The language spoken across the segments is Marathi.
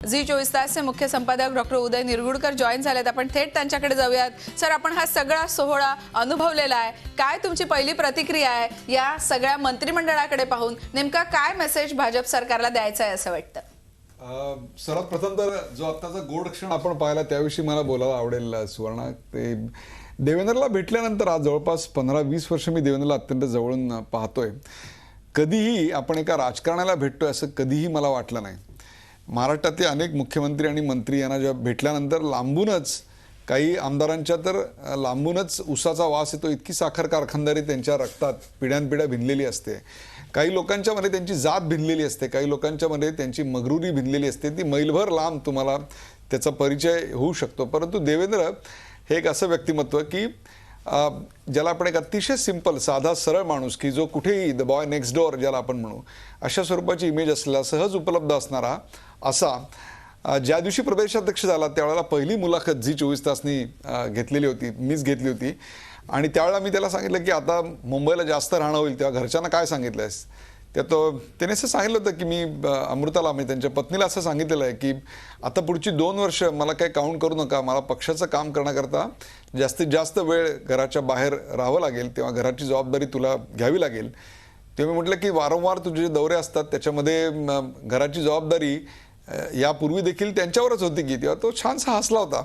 झी 24 तासचे मुख्य संपादक डॉक्टर उदय निरगुडकर जॉईन झालेत। आपण थेट त्यांच्याकडे जाऊयात। सर, आपण हा सगळा सोहळा अनुभवलेला आहे, काय तुमची पहिली प्रतिक्रिया आहे या सगळ्या मंत्रिमंडळाकडे पाहून? नेमका काय मेसेज भाजप सरकारला द्यायचा आहे असं वाटतं? सर्वात प्रथम तर जो आत्ताचा गोड क्षण आपण पाहिला त्याविषयी मला बोलायला आवडेल सुवर्णा। ते देवेंद्रला भेटल्यानंतर आज जवळपास 15-20 वर्ष मी देवेंद्रला अत्यंत जवळून पाहतोय। कधीही आपण एका राजकारणाला भेटतोय असं कधीही मला वाटलं नाही। महाराष्ट्रातले अनेक मुख्यमंत्री आणि मंत्री यांना जेव्हा भेटल्यानंतर लांबूनच काही आमदारांच्या तर लांबूनच उसाचा वास येतो, इतकी साखर कारखानदारी त्यांच्या रक्तात पिढ्यानपिढ्या भिनलेली असते। काही लोकांच्या मध्ये त्यांची जात भिनलेली असते, काही लोकांच्या मध्ये त्यांची मगरुरी भिनलेली असते। ती मैलभर लांब तुम्हाला त्याचा परिचय होऊ शकतो। परंतु देवेंद्र हे एक असं व्यक्तिमत्व की ज्याला आपण एक अतिशय सिंपल साधा सरळ माणूस की जो कुठेही द बॉय नेक्स्ट डोअर ज्याला आपण म्हणू अशा स्वरूपाची इमेज असलेला, सहज उपलब्ध असणारा असा ज्या दिवशी प्रदेशाध्यक्ष झाला त्यावेळेला पहिली मुलाखत झी 24 तासनी घेतलेली होती, मीच घेतली होती। आणि त्यावेळेला मी त्याला सांगितलं की आता मुंबईला जास्त राहणं होईल तेव्हा घरच्यांना काय सांगितलंयस? त्याने असं सांगितलं होतं की मी अमृताला म्हणजे त्यांच्या पत्नीला असं सांगितलेलं आहे की आता पुढची 2 वर्ष मला काही काउंट करू नका, मला पक्षाचं काम करण्याकरता जास्तीत जास्त वेळ घराच्या बाहेर राहावं लागेल, तेव्हा घराची जबाबदारी तुला घ्यावी लागेल। तेव्हा मी म्हटलं की वारंवार तुझे जे दौरे असतात त्याच्यामध्ये घराची जबाबदारी यापूर्वी देखील त्यांच्यावरच होती की? तेव्हा तो छानसा हसला होता।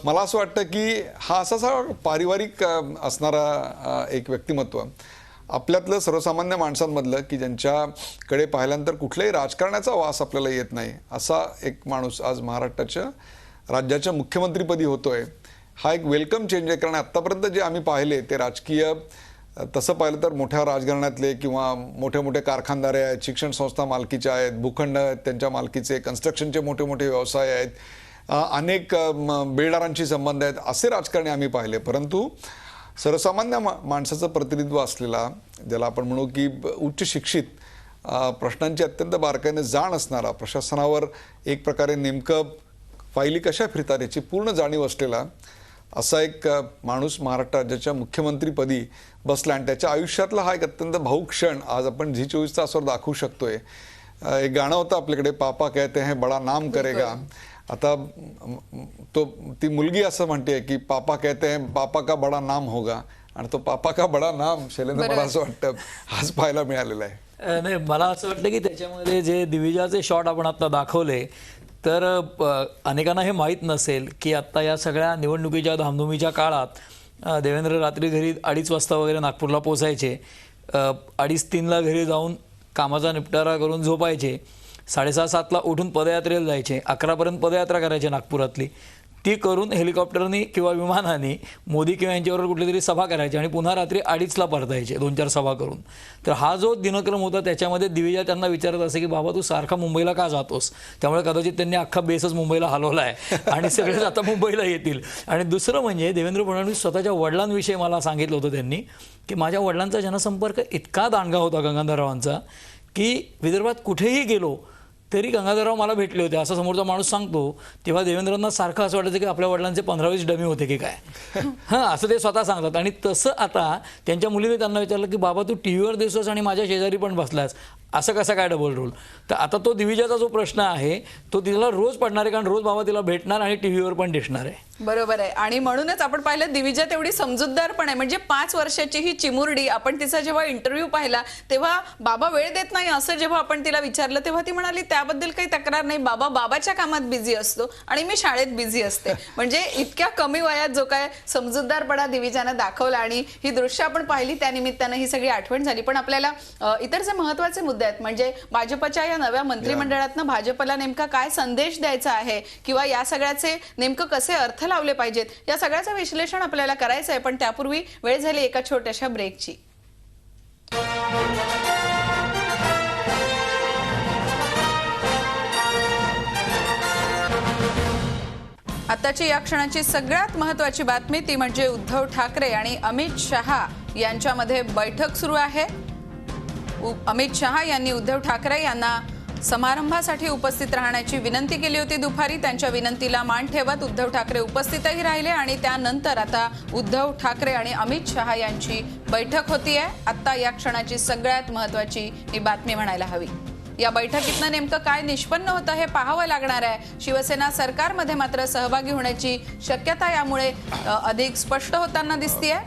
मला असं वाटतं की हा असा पारिवारिक असणारा एक व्यक्तिमत्व आपल्यातलं सर्वसामान्य माणसांमधलं की ज्यांच्याकडे पाहिल्यानंतर कुठल्याही राजकारणाचा वास आपल्याला येत नाही असा एक माणूस आज महाराष्ट्राच्या राज्याच्या मुख्यमंत्रीपदी होतोय। हा एक वेलकम चेंज आहे, कारण आत्तापर्यंत जे आम्ही पाहिले ते राजकीय तसं पाहिलं तर मोठ्या राजघराण्यातले किंवा मोठे मोठे कारखानदार आहेत, शिक्षण संस्था मालकीच्या आहेत, भूखंड त्यांच्या मालकीचे, कन्स्ट्रक्शनचे मोठे मोठे व्यवसाय आहेत, अनेक बिल्डरांशी संबंध आहेत, असे राजकारणी आम्ही पाहिले। परंतु सर्वसामान्य माणसाचं प्रतिनिधित्व असलेला, ज्याला आपण म्हणू की उच्च शिक्षित, प्रश्नांची अत्यंत बारकाईने जाण असणारा, प्रशासनावर एक प्रकारे नेमकं फायली कशा फिरतात याची पूर्ण जाणीव असलेला असा एक माणूस महाराष्ट्र राज्याच्या मुख्यमंत्रीपदी बसला। आणि त्याच्या आयुष्यातला हा एक अत्यंत भावूक क्षण आज आपण झी 24 तासवर दाखवू शकतोय। एक गाणं होतं आपल्याकडे, पापा कहते हैं बडा नाम करेगा। आता ती मुलगी असं म्हणते की पापा कहते हैं पापा का बडा नाम होगा, आणि तो पापा का बडा नाम शैलेंद्र मला असं वाटतं आज पाहायला मिळालेला आहे। नाही, मला असं वाटतं की त्याच्यामध्ये जे दिविजाचे शॉट आपण आता दाखवले तर अनेकांना हे माहीत नसेल की आत्ता या सगळ्या निवडणुकीच्या धामधुमीच्या काळात देवेंद्र रात्री घरी 2:30 वाजता वगैरे नागपूरला पोचायचे, 2:30-3ला घरी जाऊन कामाचा निपटारा करून झोपायचे, 6:30-7ला उठून पदयात्रेला जायचे, 11पर्यंत पदयात्रा करायचे नागपुरातली, ती करून हेलिकॉप्टरनी किंवा विमानाने मोदी किंवा यांच्याबरोबर कुठली तरी सभा करायची आणि पुन्हा रात्री 2:30ला परतायचे 2-4 सभा करून। तर हा जो दिनक्रम होता त्याच्यामध्ये दिविजा त्यांना विचारत असे की बाबा तू सारखा मुंबईला का जातोस? त्यामुळे कदाचित त्यांनी अख्खा बेसच मुंबईला हलवला आहे आणि सगळेच आता मुंबईला येतील। आणि दुसरं म्हणजे देवेंद्र फडणवीस स्वतःच्या वडिलांविषयी मला सांगितलं होतं त्यांनी की माझ्या वडिलांचा जनसंपर्क इतका दांडगा होता गंगाधररावांचा की विदर्भात कुठेही गेलो तरी गंगाधरराव मला भेटले होते असं समोरचा माणूस सांगतो। तेव्हा देवेंद्रांना सारखं असं वाटायचं की आपल्या वडिलांचे 15-20 डमी होते की काय हां, असं ते स्वतः सांगतात। आणि तसं आता त्यांच्या मुलीने त्यांना विचारलं की बाबा तू टीव्हीवर दिसतोस आणि माझ्या शेजारी पण बसलास, असं कसं काय डबल रोल? तर आता तो दिविजाचा जो प्रश्न आहे तो तिला रोज पडणार आहे, कारण रोज बाबा तिला भेटणार आणि टीव्हीवर पण दिसणार आहे। बरोबर आहे। आणि म्हणूनच आपण पाहिलं दिविजा तेवढी समजूतदार पण आहे, म्हणजे 5 वर्षाची ही चिमुरडी। आपण तिचा जेव्हा इंटरव्ह्यू पाहिला तेव्हा बाबा वेळ देत नाही असं जेव्हा आपण तिला विचारलं तेव्हा ती म्हणाली त्याबद्दल काही तक्रार नाही, बाबा बाबाच्या कामात बिझी असतो आणि मी शाळेत बिझी असते। म्हणजे इतक्या कमी वयात जो काय समजूतदारपणा दिविजानं दाखवला आणि ही दृश्य आपण पाहिली त्यानिमित्तानं ही सगळी आठवण झाली। पण आपल्याला इतर जे महत्त्वाचे मुद्दे आहेत म्हणजे भाजपच्या या नव्या मंत्रिमंडळातनं भाजपला नेमका काय संदेश द्यायचा आहे किंवा या सगळ्याचे नेमकं कसे अर्थ लावले पाहिजेत या सगळ्याचं विश्लेषण आपल्याला करायचं आहे। पण त्यापूर्वी वेळ झाली एका छोट्याशा ब्रेकची। आताची या क्षणाची सगळ्यात महत्त्वाची बातमी ती म्हणजे उद्धव ठाकरे आणि अमित शहा यांच्यामध्ये बैठक सुरू आहे। अमित शहा यांनी उद्धव ठाकरे यांना समारंभासाठी उपस्थित राहण्याची विनंती केली होती दुपारी। त्यांच्या विनंतीला मान ठेवत उद्धव ठाकरे उपस्थितही राहिले आणि त्यानंतर आता उद्धव ठाकरे आणि अमित शहा यांची बैठक होतीये। आता या क्षणाची सगळ्यात महत्त्वाची ही बातमी म्हणायला हवी। या बैठकीतनं नेमकं काय निष्पन्न होतं हे पाहावं लागणार आहे. शिवसेना सरकारमध्ये मात्र सहभागी होण्याची शक्यता यामुळे अधिक स्पष्ट होताना दिसतेय.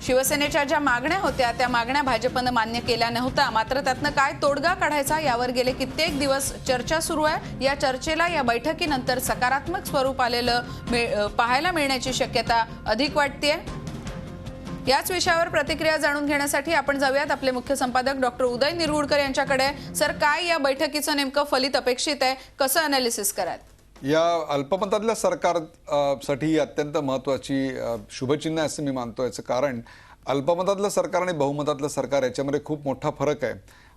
शिवसेनेच्या ज्या मागण्या होत्या त्या मागण्या भाजपनं मान्य केल्या नव्हत्या, मात्र त्यातनं काय तोडगा काढायचा यावर गेले कित्येक दिवस चर्चा सुरू आहे. या चर्चेला या बैठकीनंतर सकारात्मक स्वरूप आलेलं पाहायला मिळण्याची शक्यता अधिक वाटतेय. याच विषयावर प्रतिक्रिया जाणून घेण्यासाठी आपण जाऊयात आपले मुख्य संपादक डॉक्टर उदय निरगुडकर यांच्याकडे. सर, काय या बैठकीचं नेमकं फलित अपेक्षित आहे, कसं अनालिसिस कराल? या अल्पमतातल्या सरकारसाठी ही अत्यंत महत्त्वाची शुभचिन्ह आहे असं मी मानतो. याचं कारण अल्पमतातलं सरकार आणि बहुमतातलं सरकार याच्यामध्ये खूप मोठा फरक आहे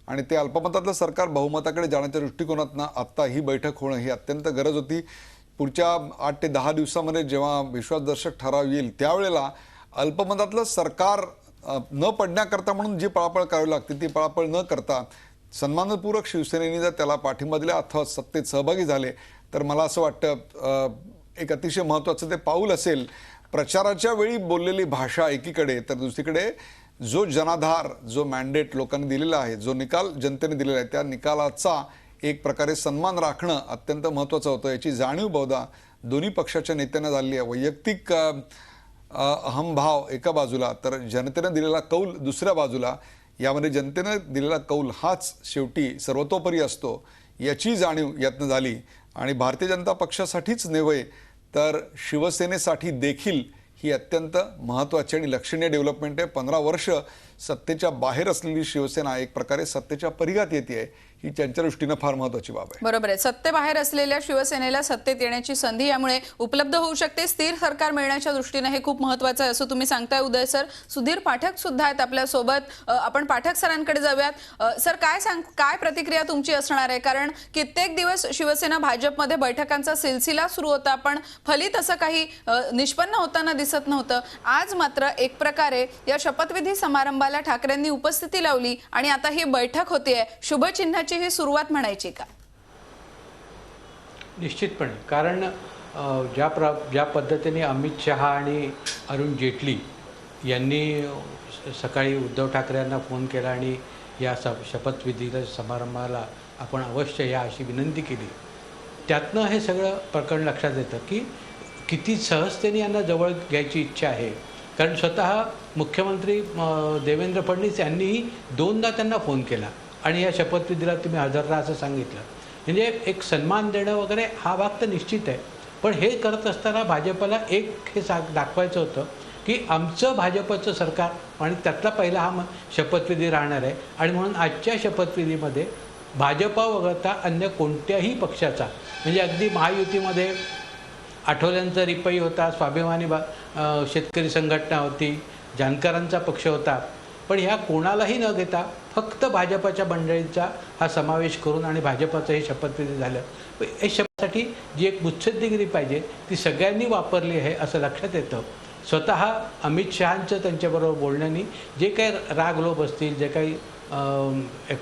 आणि ते अल्पमतातलं सरकार बहुमताकडे जाण्याच्या दृष्टिकोनातनं आत्ता ही बैठक होणं ही अत्यंत गरज होती. पुढच्या 8 ते 10 दिवसामध्ये जेव्हा विश्वासदर्शक ठराव येईल त्यावेळेला अल्पमतातलं सरकार न पडण्याकरता म्हणून जी पळापळ करावी लागते ती पळापळ न करता सन्मानपूर्वक शिवसेनेने जर त्याला पाठिंबा दिला अथवा सत्तेत सहभागी झाले तर मला असं वाटतं एक अतिशय महत्त्वाचं ते पाऊल असेल. प्रचाराच्या वेळी बोललेली भाषा एकीकडे तर दुसरीकडे जो जनाधार, जो मॅन्डेट लोकांनी दिलेला आहे, जो निकाल जनतेने दिलेला आहे त्या निकालाचा एक प्रकारे सन्मान राखणं अत्यंत महत्त्वाचं होतं. याची जाणीव बहुधा दोन्ही पक्षाच्या नेत्यांना झाली आहे. वैयक्तिक अहमभाव एका बाजूला तर जनतेने दिलेला कौल दुसऱ्या बाजूला. यामध्ये जनतेने दिलेला कौल हाच शेवटी सर्वतोपरी असतो याची जाणीव यातनं झाली आणि भारतीय जनता पक्षासाठीच नव्हे तर शिवसेनेसाठी देखील ही अत्यंत महत्त्वाची आणि लक्षणीय डेव्हलपमेंट आहे. 15 वर्ष सत्तेच्या बाहेर असलेली शिवसेना एक प्रकारे सत्तेच्या परिघात येते ही त्यांच्या दृष्टीनं फार महत्त्वाची बाब आहे. बरोबर आहे. सत्तेबाहेर असलेल्या शिवसेनेला सत्तेत येण्याची संधी यामुळे उपलब्ध होऊ शकते. स्थिर सरकार मिळण्याच्या दृष्टीने हे खूप महत्त्वाचं आहे असं तुम्ही सांगताय उदय सर. सुधीर पाठक सुद्धा आहेत आपल्या सोबत. आपण पाठक सरांकडे जाऊयात. सर, काय प्रतिक्रिया तुमची असणार आहे? कारण कित्येक दिवस शिवसेना भाजपमध्ये बैठकांचा सिलसिला सुरू होता पण फलित असं काही निष्पन्न होताना दिसत नव्हतं. आज मात्र एक प्रकारे या शपथविधी समारंभाला ठाकरेंनी उपस्थिती लावली आणि आता ही बैठक होतीये. शुभचिन्हाची ही सुरुवात म्हणायची का? निश्चितपणे. कारण ज्या पद्धतीने अमित शहा आणि अरुण जेटली यांनी सकाळी उद्धव ठाकरे यांना फोन केला आणि या शपथविधी समारंभाला आपण अवश्य या अशी विनंती केली, त्यातनं हे सगळं प्रकरण लक्षात येतं की किती सहजतेने यांना जवळ घ्यायची इच्छा आहे. कारण स्वतः मुख्यमंत्री देवेंद्र फडणवीस यांनीही 2दा त्यांना फोन केला आणि या शपथविधीला तुम्ही हजर राहा असं सांगितलं. म्हणजे एक सन्मान देणं वगैरे हा भाग तर निश्चित आहे. पण हे करत असताना भाजपला एक हे दाखवायचं होतं की आमचं भाजपचं सरकार आणि त्यातला पहिला हा शपथविधी राहणार आहे आणि म्हणून आजच्या शपथविधीमध्ये भाजपा वगळता अन्य कोणत्याही पक्षाचा, म्हणजे अगदी महायुतीमध्ये आठवल्यांचा रिपाई होता, स्वाभिमानी शेतकरी संघटना होती, जानकरांचा पक्ष होता, पण ह्या कोणालाही न घेता फक्त भाजपाच्या मंडळींचा हा समावेश करून आणि भाजपाचं हे शपथविधी झालं. हे शपथसाठी जी एक मुत्सद्देगिरी पाहिजे ती सगळ्यांनी वापरली आहे असं लक्षात येतं. स्वतः अमित शहांचं त्यांच्याबरोबर बोलण्यानी जे काही रागलोभ असतील, जे काही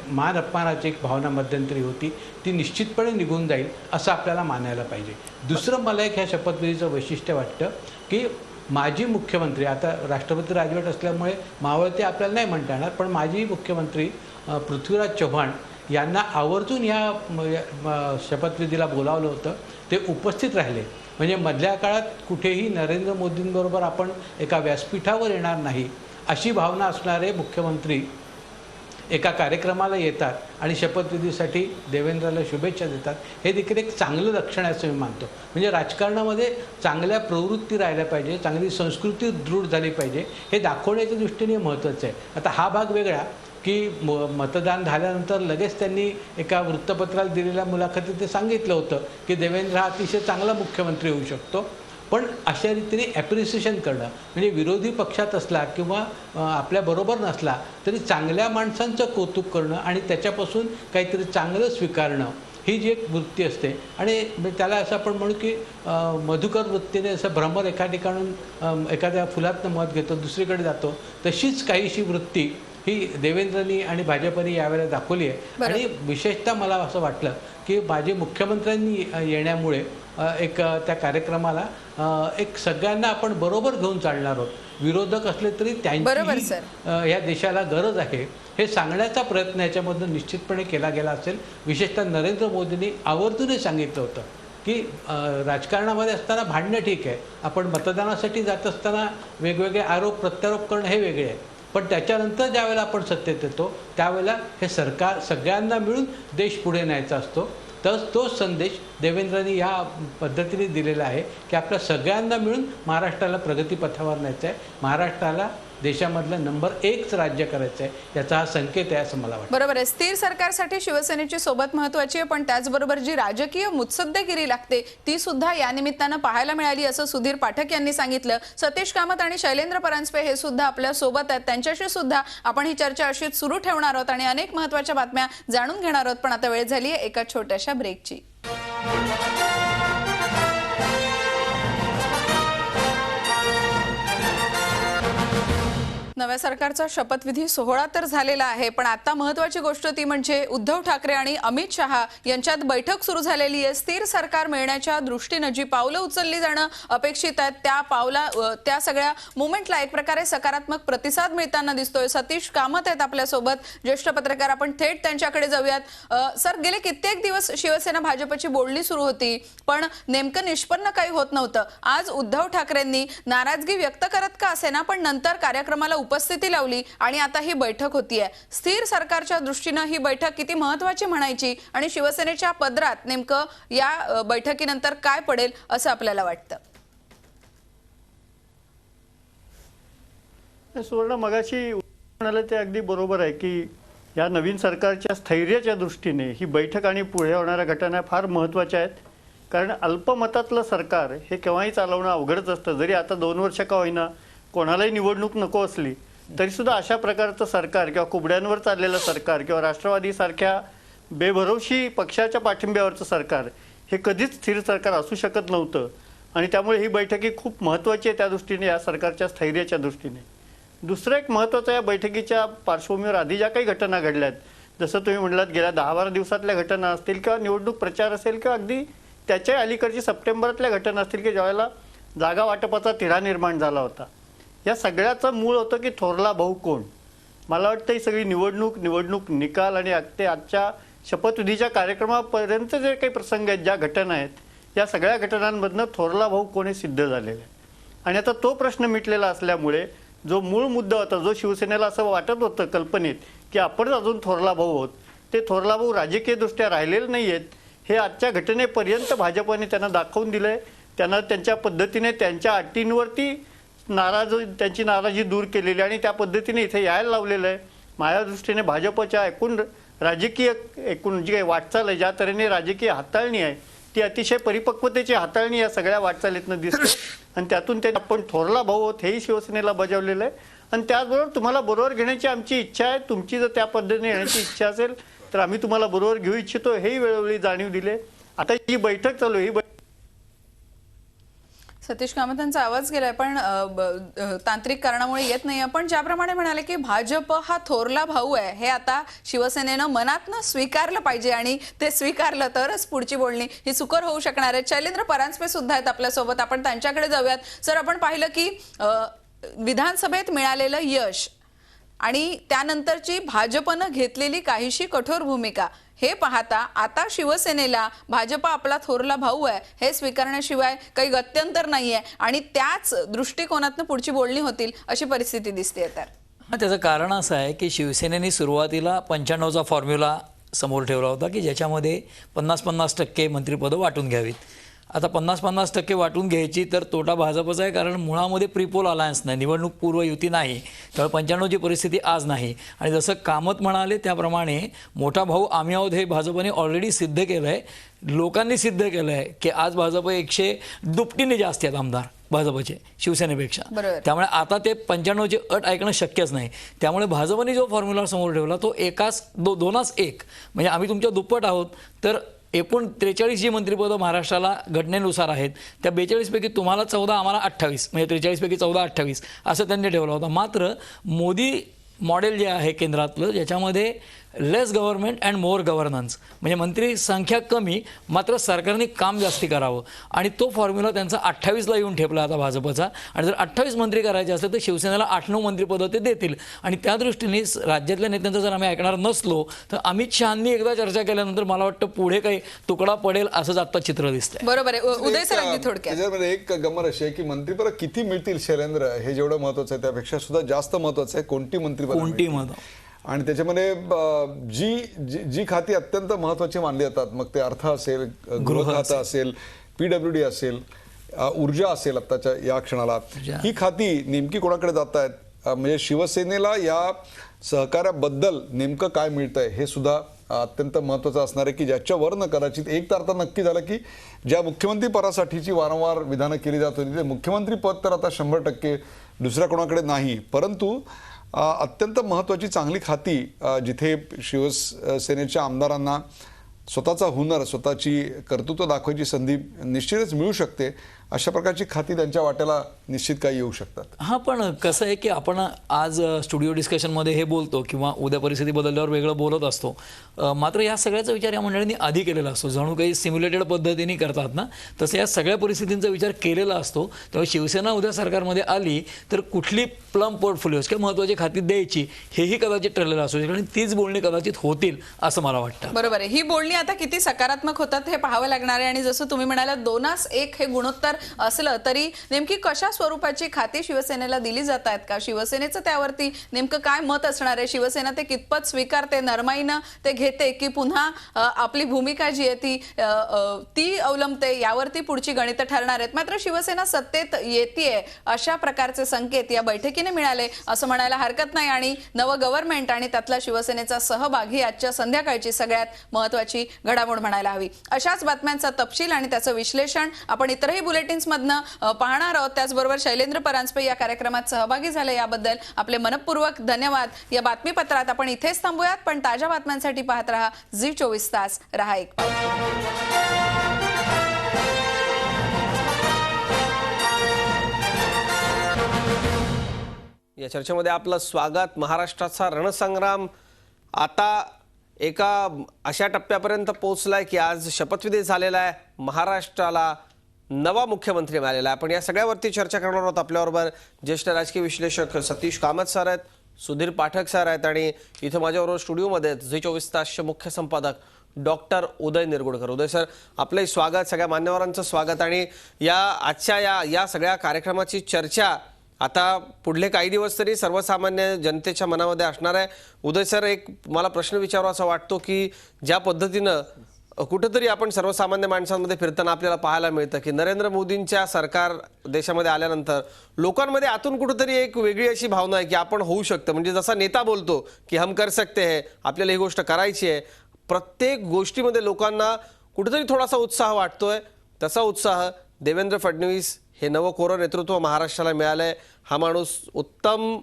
मान अपमानाची एक भावना मध्यंतरी होती ती निश्चितपणे निघून जाईल असं आपल्याला मानायला पाहिजे. दुसरं मला एक ह्या शपथविधीचं वैशिष्ट्य वाटतं की माजी मुख्यमंत्री, आता राष्ट्रपती राजवट असल्यामुळे मावळते आपल्याला नाही म्हणता येणार, पण माजी मुख्यमंत्री पृथ्वीराज चव्हाण यांना आवर्जून ह्या शपथविधीला बोलावलं होतं. ते उपस्थित राहिले. म्हणजे मधल्या काळात कुठेही नरेंद्र मोदींबरोबर आपण एका व्यासपीठावर येणार नाही अशी भावना असणारे मुख्यमंत्री एका कार्यक्रमाला येतात आणि शपथविधीसाठी देवेंद्रला शुभेच्छा देतात. हे देखील एक चांगलं लक्षण आहे असं मी मानतो. म्हणजे राजकारणामध्ये चांगल्या प्रवृत्ती राहिल्या पाहिजे, चांगली संस्कृती दृढ झाली पाहिजे, हे दाखवण्याच्या दृष्टीने महत्त्वाचं आहे. आता हा भाग वेगळा की मतदान झाल्यानंतर लगेच त्यांनी एका वृत्तपत्राला दिलेल्या मुलाखतीत ते सांगितलं होतं की देवेंद्र हा अतिशय चांगला मुख्यमंत्री होऊ शकतो. पण अशा रीतीने ॲप्रिसिएशन करणं, म्हणजे विरोधी पक्षात असला किंवा आपल्याबरोबर नसला तरी चांगल्या माणसांचं कौतुक करणं आणि त्याच्यापासून काहीतरी चांगलं स्वीकारणं ही जी एक वृत्ती असते. आणि त्याला असं आपण म्हणू की मधुकर वृत्तीने असं भ्रमर एका ठिकाणून एखाद्या फुलातनं मत घेतो दुसरीकडे जातो, तशीच काहीशी वृत्ती ही देवेंद्रनी आणि भाजपनी यावेळेला दाखवली आहे. आणि विशेषतः मला असं वाटलं की माझे मुख्यमंत्र्यांनी येण्यामुळे त्या कार्यक्रमाला एक सगळ्यांना आपण बरोबर घेऊन चालणार आहोत. विरोधक असले तरी बरोबर, त्यांची या देशाला गरज आहे हे सांगण्याचा प्रयत्न याच्यामधून निश्चितपणे केला गेला असेल. विशेषतः नरेंद्र मोदींनी आवर्जून सांगितलं होतं की राजकारणामध्ये असताना भांडणं ठीक आहे, आपण मतदानासाठी जात असताना वेगवेगळे आरोप प्रत्यारोप करणं हे वेगळे आहे, पण त्याच्यानंतर ज्यावेळेला आपण सत्तेत येतो त्यावेळेला हे सरकार सगळ्यांना मिळून देश पुढे न्यायचा असतो. तर तोच संदेश देवेंद्रांनी या पद्धतीने दिलेला आहे की आपल्या सगळ्यांना मिळून महाराष्ट्राला प्रगतीपथावर न्यायचं आहे, महाराष्ट्राला देशामधलं नंबर 1च राज्य करायचं आहे, याचा हा संकेत आहे असं मला वाटतं. बरोबर आहे. स्थिर सरकारसाठी शिवसेनेची सोबत महत्त्वाची आहे, पण त्याचबरोबर जी राजकीय मुत्सद्देगिरी लागते ती सुद्धा या निमित्तानं पाहायला मिळाली असं सुधीर पाठक यांनी सांगितलं. सतीश कामत आणि शैलेंद्र परांजपे हे सुद्धा आपल्या सोबत आहेत, त्यांच्याशी सुद्धा आपण ही चर्चा अशीच सुरू ठेवणार आहोत आणि अनेक महत्त्वाच्या बातम्या जाणून घेणार आहोत. पण आता वेळ झाली आहे एका छोट्याशा ब्रेकची. नव्या सरकारचा शपथविधी सोहळा तर झालेला आहे, पण आता महत्त्वाची गोष्ट ती म्हणजे उद्धव ठाकरे आणि अमित शहा यांच्यात बैठक सुरू झालेली आहे. स्थिर सरकार मिळण्याच्या दृष्टीने जी पावलं उचलली जाणं अपेक्षित आहेत त्या सगळ्या मुवमेंटला एक प्रकारे सकारात्मक प्रतिसाद मिळताना दिसतोय. सतीश कामत आहेत आपल्यासोबत, ज्येष्ठ पत्रकार. आपण थेट त्यांच्याकडे जाऊयात. सर, गेले कित्येक दिवस शिवसेना भाजपची बोलणी सुरू होती, पण नेमकं निष्पन्न काही होत नव्हतं. आज उद्धव ठाकरेंनी नाराजगी व्यक्त करत का असेना पण नंतर कार्यक्रमाला उपस्थिती लावली आणि आता ही बैठक होतीये. स्थिर सरकारच्या दृष्टीने ही बैठक किती महत्त्वाची म्हणायची आणि शिवसेनेच्या पदरात नेमकं या बैठकीनंतर काय पडेल असं आपल्याला वाटतं? सुवर्ण, मगाशी म्हणाले ते अगदी बरोबर आहे की या नवीन सरकारच्या स्थैर्याच्या दृष्टीने ही बैठक आणि पुढे होणाऱ्या घटना फार महत्त्वाच्या आहेत. कारण अल्पमतातलं सरकार हे केव्हाही चालवणं अवघडच असतं. जरी आता 2 वर्ष का होईना कोणालाही निवडणूक नको असली तरीसुद्धा अशा प्रकारचं सरकार किंवा कुबड्यांवर चाललेलं सरकार किंवा राष्ट्रवादीसारख्या बेभरवशी पक्षाच्या पाठिंब्यावरचं सरकार हे कधीच स्थिर सरकार असू शकत नव्हतं. आणि त्यामुळे ही बैठकी खूप महत्त्वाची आहे त्या दृष्टीने, या सरकारच्या स्थैर्याच्या दृष्टीने. दुसरं एक महत्त्वाचं, या बैठकीच्या पार्श्वभूमीवर आधी ज्या काही घटना घडल्यात, जसं तुम्ही म्हटलात गेल्या 10-12 दिवसातल्या घटना असतील किंवा निवडणूक प्रचार असेल किंवा अगदी त्याच्या अलीकडची सप्टेंबरातल्या घटना असतील की ज्यावेळेला जागा वाटपाचा तिढा निर्माण झाला होता. या सगळ्याचं मूळ होतं की थोरला भाऊ कोण. मला वाटतं ही सगळी निवडणूक निकाल आणि ते आजच्या शपथविधीच्या कार्यक्रमापर्यंत जे काही प्रसंग आहेत, ज्या घटना आहेत, या सगळ्या घटनांमधनं थोरला भाऊ कोण हे सिद्ध झालेलं आहे. आणि आता तो प्रश्न मिटलेला असल्यामुळे जो मूळ मुद्दा होता, जो शिवसेनेला असं वाटत होतं कल्पनेत की आपण अजून थोरला भाऊ आहोत, ते थोरला भाऊ राजकीयदृष्ट्या राहिलेले नाही आहेत हे आजच्या घटनेपर्यंत भाजपने त्यांना दाखवून दिलं आहे. त्यांना त्यांच्या पद्धतीने त्यांच्या अटींवरती त्यांची नाराजी दूर केलेली आणि त्या पद्धतीने इथे यायला लावलेलं आहे. माझ्या दृष्टीने भाजपच्या राजकीय जी काही वाटचाल आहे, ज्या तऱ्हेने राजकीय हाताळणी आहे, ती अतिशय परिपक्वतेची हाताळणी या सगळ्या वाटचालीतनं दिसते. आणि त्यातून ते आपण थोरला भाऊ आहोत हेही शिवसेनेला बजावलेलं आहे. आणि त्याचबरोबर तुम्हाला बरोबर घेण्याची आमची इच्छा आहे. तुमची जर त्या पद्धतीने येण्याची इच्छा असेल तर आम्ही तुम्हाला बरोबर घेऊ इच्छितो, हेही वेळोवेळी जाणीव दिले. आता ही बैठक चालू आहे, ही सतीश कामतांचा आवाज गेलाय पण तांत्रिक कारणामुळे येत नाही. आपण ज्याप्रमाणे म्हणाले की भाजप हा थोरला भाऊ आहे हे आता शिवसेनेनं मनातनं स्वीकारलं पाहिजे आणि ते स्वीकारलं तरच पुढची बोलणी ही सुकर होऊ शकणार आहे. शैलेंद्र परांजपे सुद्धा आहेत आपल्यासोबत, आपण त्यांच्याकडे जाऊयात. सर, आपण पाहिलं की विधानसभेत मिळालेलं यश आणि त्यानंतरची भाजपनं घेतलेली काहीशी कठोर भूमिका हे पाहता आता शिवसेनेला भाजप आपला थोरला भाऊ आहे हे स्वीकारण्याशिवाय काही गत्यंतर नाहीये आणि त्याच दृष्टिकोनातून पुढची बोलणी होतील अशी परिस्थिती दिसते. तर त्याचं कारण असं आहे की शिवसेनेने सुरुवातीला 95चा फॉर्म्युला समोर ठेवला होता की ज्याच्यामध्ये 50-50% मंत्रिपदं वाटून घ्यावीत. आता 50-50% वाटून घ्यायची तर तोटा भाजपचा आहे, कारण मुळामध्ये प्रीपोल अलायन्स नाही, निवडणूक पूर्व युती नाही, त्यामुळे 95ची परिस्थिती आज नाही. आणि जसं कामत म्हणाले त्याप्रमाणे मोठा भाऊ आम्ही आहोत हे भाजपने ऑलरेडी सिद्ध केलं आहे, लोकांनी सिद्ध केलं आहे की आज भाजप 100 जास्त आहेत आमदार भाजपचे शिवसेनेपेक्षा. त्यामुळे आता ते 95ची अट ऐकणं शक्यच नाही. त्यामुळे भाजपने जो फॉर्म्युला समोर ठेवला तो दोनास एक म्हणजे आम्ही तुमच्या दुप्पट आहोत. तर एकूण 43 जी मंत्रिपदं महाराष्ट्राला घटनेनुसार आहेत त्या 42 पैकी तुम्हाला 14 आम्हाला 28 म्हणजे 43 पैकी 14-28 असं त्यांनी ठेवलं होतं. मात्र मोदी मॉडेल जे आहे केंद्रातलं, ज्याच्यामध्ये लेस गव्हर्नमेंट अँड मोर गव्हर्नन्स, म्हणजे मंत्री संख्या कमी मात्र सरकारने काम जास्ती करावं. आणि तो फॉर्म्युला त्यांचा 28ला येऊन ठेपला आता भाजपचा. आणि जर 28 मंत्री करायचे असेल तर शिवसेनेला 8-9 मंत्रिपदं ते देतील. आणि त्या दृष्टीने राज्यातल्या नेत्यांचं जर आम्ही ऐकणार नसलो तर अमित शहांनी एकदा चर्चा केल्यानंतर मला वाटतं पुढे काही तुकडा पडेल असंच आता चित्र दिसतंय. बरोबर आहे. उदय सर, अगदी थोडक्यात त्याच्यामध्ये एक गंमत अशी आहे की मंत्रिपद किती मिळतील शैलेंद्र, हे जेवढं महत्वाचं आहे त्यापेक्षा सुद्धा जास्त महत्वाचं आहे कोणती मंत्रिपद कोणती मत. आणि त्याच्यामध्ये जी खाती अत्यंत महत्वाची मानली जातात, मग ते अर्थ असेल, गृह खातं असेल, PWD असेल, ऊर्जा असेल आत्ताच्या या क्षणाला, ही खाती नेमकी कोणाकडे जात आहेत, म्हणजे शिवसेनेला या सहकार्याबद्दल नेमकं काय मिळतंय हे सुद्धा अत्यंत महत्त्वाचं असणार आहे की ज्याच्यावरनं कदाचित एक तर आता नक्की झालं की ज्या मुख्यमंत्री पदासाठीची वारंवार विधानं केली जात होती ते मुख्यमंत्री पद तर आता 100% दुसऱ्या कोणाकडे नाही, परंतु अत्यंत महत्त्वाची चांगली खाती जिथे शिवसेनेच्या आमदारांना स्वतःचा हुनर, स्वतःची कर्तृत्व दाखवायची संधी निश्चितच मिळू शकते, अशा प्रकारची खाती त्यांच्या वाट्याला निश्चित काही येऊ शकतात. हां, पण कसं आहे की आपण आज स्टुडिओ डिस्कशनमध्ये हे बोलतो किंवा उद्या परिस्थिती बदलल्यावर वेगळं बोलत असतो, मात्र या सगळ्याचा विचार या मंडळींनी आधी केलेला असतो. जणू काही सिम्युलेटेड पद्धतीने करतात ना, तसं या सगळ्या परिस्थितींचा विचार केलेला असतो. तेव्हा शिवसेना उद्या सरकारमध्ये आली तर कुठली प्लम पोर्टफोलिओज किंवा महत्त्वाची खाती द्यायची हेही कदाचित ठरलेलं असू शकतं आणि तीच बोलणी कदाचित होतील असं मला वाटतं. बरोबर आहे. ही बोलणी आता किती सकारात्मक होतात हे पाहावं लागणार आहे. आणि जसं तुम्ही म्हणाला 2-1 हे गुणोत्तर असलं तरी नेमकी कशा स्वरूपाची खाती शिवसेनेला दिली जात आहेत का, शिवसेनेचं त्यावरती नेमकं काय मत असणार आहे, शिवसेना ते कितपत स्वीकारते, नरमाईनं ते घेते की पुन्हा आपली भूमिका जी आहे ती अवलंबते, यावरती पुढची गणितं ठरणार आहेत. मात्र शिवसेना सत्तेत येतेय अशा प्रकारचे संकेत या बैठकीने मिळाले असं म्हणायला हरकत नाही. आणि नवं गव्हर्नमेंट आणि त्यातला शिवसेनेचा सहभाग ही आजच्या संध्याकाळची सगळ्यात महत्त्वाची घडामोड म्हणायला हवी. अशाच बातम्यांचा तपशील आणि त्याचं विश्लेषण आपण इतरही बुलेटिन्स मधनं पाहणार आहोत. त्याचबरोबर शैलेंद्र परांजपे या कार्यक्रमात सहभागी झाले याबद्दल आपले मनपूर्वक धन्यवाद. या बातमीपत्रात आपण इथेच थांबूयात, पण ताज्या बातम्यांसाठी पाहत रहा झी24 तास. रहा एक पाऊल. या चर्चेमध्ये आपलं स्वागत. महाराष्ट्राचा रणसंग्राम आता एका अशा टप्प्यापर्यंत पोहोचलाय की आज शपथविधी झालेला आहे, महाराष्ट्राला नवा मुख्यमंत्री मिळालेला आहे. आपण या सगळ्यावरती चर्चा करणार आहोत. आपल्याबरोबर ज्येष्ठ राजकीय विश्लेषक सतीश कामत सर आहेत, सुधीर पाठक सर आहेत आणि इथं माझ्याबरोबर स्टुडिओमध्ये झी24 तासचे मुख्य संपादक डॉक्टर उदय निरगुडकर. उदय सर, आपलंही स्वागत, सगळ्या मान्यवरांचं स्वागत. आणि या आजच्या या सगळ्या कार्यक्रमाची चर्चा आता पुढले काही दिवस तरी सर्वसामान्य जनतेच्या मनामध्ये असणार आहे. उदय सर, एक मला प्रश्न विचारावा वाटतो की ज्या पद्धतीनं कुठेतरी आपण सर्वसामान्य माणसांमध्ये फिरताना आपल्याला पाहायला मिळतं की नरेंद्र मोदींच्या सरकार देशामध्ये आल्यानंतर लोकांमध्ये आतून कुठेतरी एक वेगळी अशी भावना आहे की आपण होऊ शकतं, म्हणजे जसा नेता बोलतो की हम कर सकते हैं, आपल्याला ही गोष्ट करायची आहे, प्रत्येक गोष्टीमध्ये लोकांना कुठेतरी थोडासा उत्साह वाटतोय. तसा उत्साह देवेंद्र फडणवीस हे नवं कोरं नेतृत्व महाराष्ट्राला मिळालंय. हा माणूस उत्तम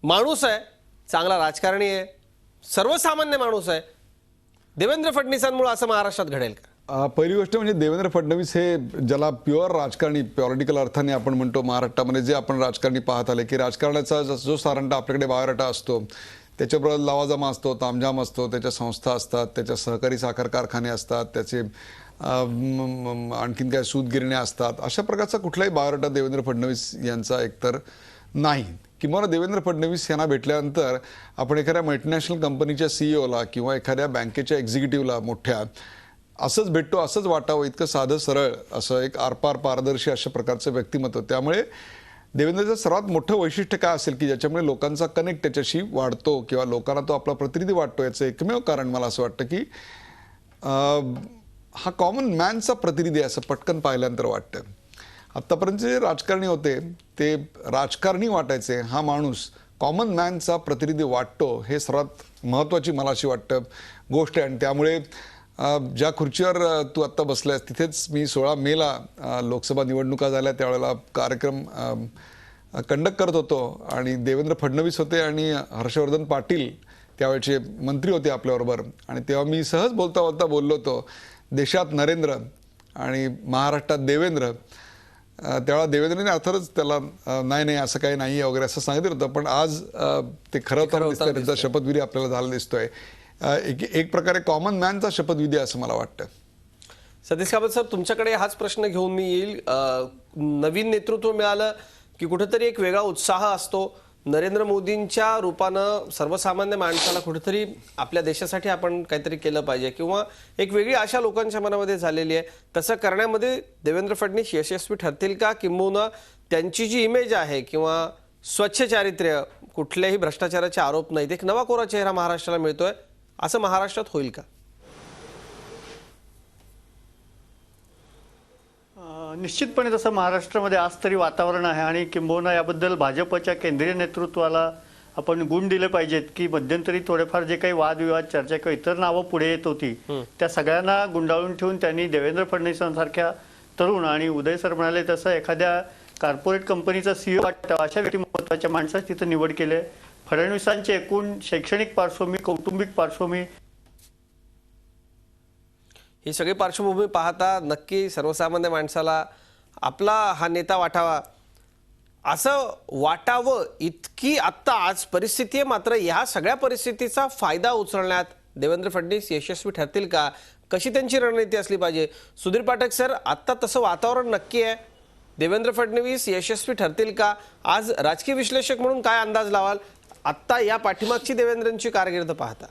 माणूस आहे, चांगला राजकारणी आहे, सर्वसामान्य माणूस आहे. देवेंद्र फडणवीसांमुळे असं महाराष्ट्रात घडेल का? पहिली गोष्ट म्हणजे देवेंद्र फडणवीस हे ज्याला प्युअर राजकारणी, पॉलिटिकल अर्थाने आपण म्हणतो, महाराष्ट्रामध्ये जे आपण राजकारणी पाहत आले की राजकारणाचा जो साधारणतः आपल्याकडे बायोडाटा असतो, त्याच्याबरोबर लवाजमा असतो, तामझाम असतो, त्याच्या संस्था असतात, त्याच्या सहकारी साखर कारखाने असतात, त्याचे आणखीन काय सूतगिरण्या असतात, अशा प्रकारचा कुठलाही बायोडाटा देवेंद्र फडणवीस यांचा एकतर नाही. किंवा देवेंद्र फडणवीस यांना भेटल्यानंतर आपण एखाद्या मल्टीनॅशनल कंपनीच्या सीईओला किंवा एखाद्या बँकेच्या एक्झिक्युटिव्हला मोठ्या असंच भेटतो, असंच वाटावं, इतकं साधं सरळ, असं एक आरपार पारदर्शी अशा प्रकारचं व्यक्तिमत्व. त्यामुळे देवेंद्रचं सर्वात मोठं वैशिष्ट्य काय असेल की ज्याच्यामुळे लोकांचा कनेक्ट त्याच्याशी वाढतो किंवा लोकांना तो आपला प्रतिनिधी वाटतो, याचं एकमेव कारण मला असं वाटतं की हा कॉमन मॅनचा प्रतिनिधी आहे असं पटकन पाहिल्यानंतर वाटतं. आत्तापर्यंत जे राजकारणी होते ते राजकारणी वाटायचे, हा माणूस कॉमन मॅनचा प्रतिनिधी वाटतो, हे सर्वात महत्त्वाची मला अशी वाटतं गोष्ट आहे. आणि त्यामुळे ज्या खुर्चीवर तू आत्ता बसलायस तिथेच मी 16 मेला लोकसभा निवडणुका झाल्या त्यावेळेला कार्यक्रम कंडक्ट करत होतो आणि देवेंद्र फडणवीस होते आणि हर्षवर्धन पाटील त्यावेळेचे मंत्री होते आपल्याबरोबर. आणि तेव्हा मी सहज बोलता बोलता बोललो होतो, देशात नरेंद्र आणि महाराष्ट्रात देवेंद्र, त्यावेळेला देवेंद्रने अर्थातच त्याला नाही नाही असं काही नाही वगैरे असं सांगितलं होतं, पण आज ते खरं होतं दिसतंय. त्यांचा शपथविधी आपल्याला झाला दिसतोय. एक प्रकारे कॉमन मॅनचा शपथविधी असं मला वाटतं. सतीश कामत सर, तुमच्याकडे हाच प्रश्न घेऊन मी येईल. नवीन नेतृत्व मिळालं की कुठेतरी एक वेगळा उत्साह असतो. नरेंद्र मोदींच्या रूपानं सर्वसामान्य माणसाला कुठेतरी आपल्या देशासाठी आपण काहीतरी केलं पाहिजे किंवा एक वेगळी आशा लोकांच्या मनामध्ये झालेली आहे. तसं करण्यामध्ये देवेंद्र फडणवीस यशस्वी ठरतील का, किंबहुना त्यांची जी इमेज आहे किंवा स्वच्छ चारित्र्य, कुठल्याही भ्रष्टाचाराचे आरोप नाहीत, एक नवा कोरा चेहरा महाराष्ट्राला मिळतोय, असं महाराष्ट्रात होईल का? निश्चितपणे तसं महाराष्ट्रामध्ये आज तरी वातावरण आहे आणि किंबहुना याबद्दल भाजपच्या केंद्रीय नेतृत्वाला आपण गुण दिले पाहिजेत की मध्यंतरी थोडेफार जे काही वादविवाद, चर्चा किंवा इतर नावं पुढे येत होती त्या सगळ्यांना गुंडाळून ठेवून त्यांनी देवेंद्र फडणवीसांसारख्या तरुण आणि उदय सर म्हणाले तसं एखाद्या कॉर्पोरेट कंपनीचा CEO वाटावा अशा व्यक्तिमत्वाच्या माणसाची तिथं निवड केली आहे. फडणवीसांची एकूण शैक्षणिक पार्श्वभूमी, कौटुंबिक पार्श्वभूमी, ही सगळी पार्श्वभूमी पाहता नक्की सर्वसामान्य माणसाला आपला हा नेता वाटावा असं वाटावं इतकी आत्ता आज परिस्थिती आहे. मात्र ह्या सगळ्या परिस्थितीचा फायदा उचलण्यात देवेंद्र फडणवीस यशस्वी ठरतील का, कशी त्यांची रणनीती असली पाहिजे? सुधीर पाठक सर, आत्ता तसं वातावरण नक्की आहे. देवेंद्र फडणवीस यशस्वी ठरतील का? आज राजकीय विश्लेषक म्हणून काय अंदाज लावाल आत्ता या पाठीमागची देवेंद्रांची कारकीर्द पाहता?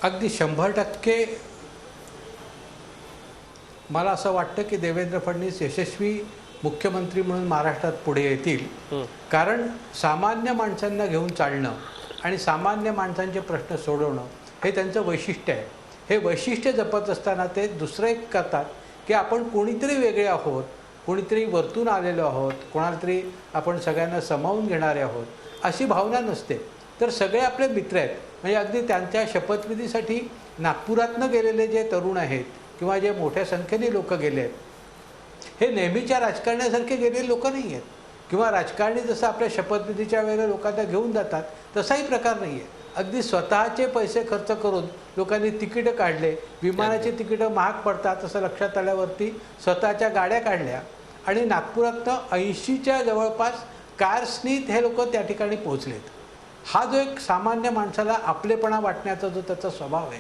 अगदी 100% मला असं वाटतं की देवेंद्र फडणवीस यशस्वी मुख्यमंत्री म्हणून महाराष्ट्रात पुढे येतील. कारण सामान्य माणसांना घेऊन चालणं आणि सामान्य माणसांचे प्रश्न सोडवणं हे त्यांचं वैशिष्ट्य आहे. हे वैशिष्ट्य जपत असताना ते दुसरं एक करतात की आपण कोणीतरी वेगळे आहोत, कोणीतरी वरतून आलेलो आहोत, कोणाला तरी आपण सगळ्यांना सामावून घेणारे आहोत अशी भावना नसते. तर सगळे आपले मित्र आहेत. म्हणजे अगदी त्यांच्या शपथविधीसाठी नागपुरातनं गेलेले जे तरुण आहेत किंवा जे मोठ्या संख्येने लोक गेले आहेत, हे नेहमीच्या राजकारण्यासारखे गेलेले लोक नाही आहेत किंवा राजकारणी जसं आपल्या शपथविधीच्या वेळेला लोकांना घेऊन जातात तसाही प्रकार नाही आहे. अगदी स्वतःचे पैसे खर्च करून लोकांनी तिकीटं काढले. विमानाची तिकीटं महाग पडतात असं लक्षात आल्यावरती स्वतःच्या गाड्या काढल्या आणि नागपुरातनं 80च्या जवळपास कार्सनीत हे लोक त्या ठिकाणी पोहोचलेत. हा जो एक सामान्य माणसाला आपलेपणा वाटण्याचा जो त्याचा स्वभाव आहे,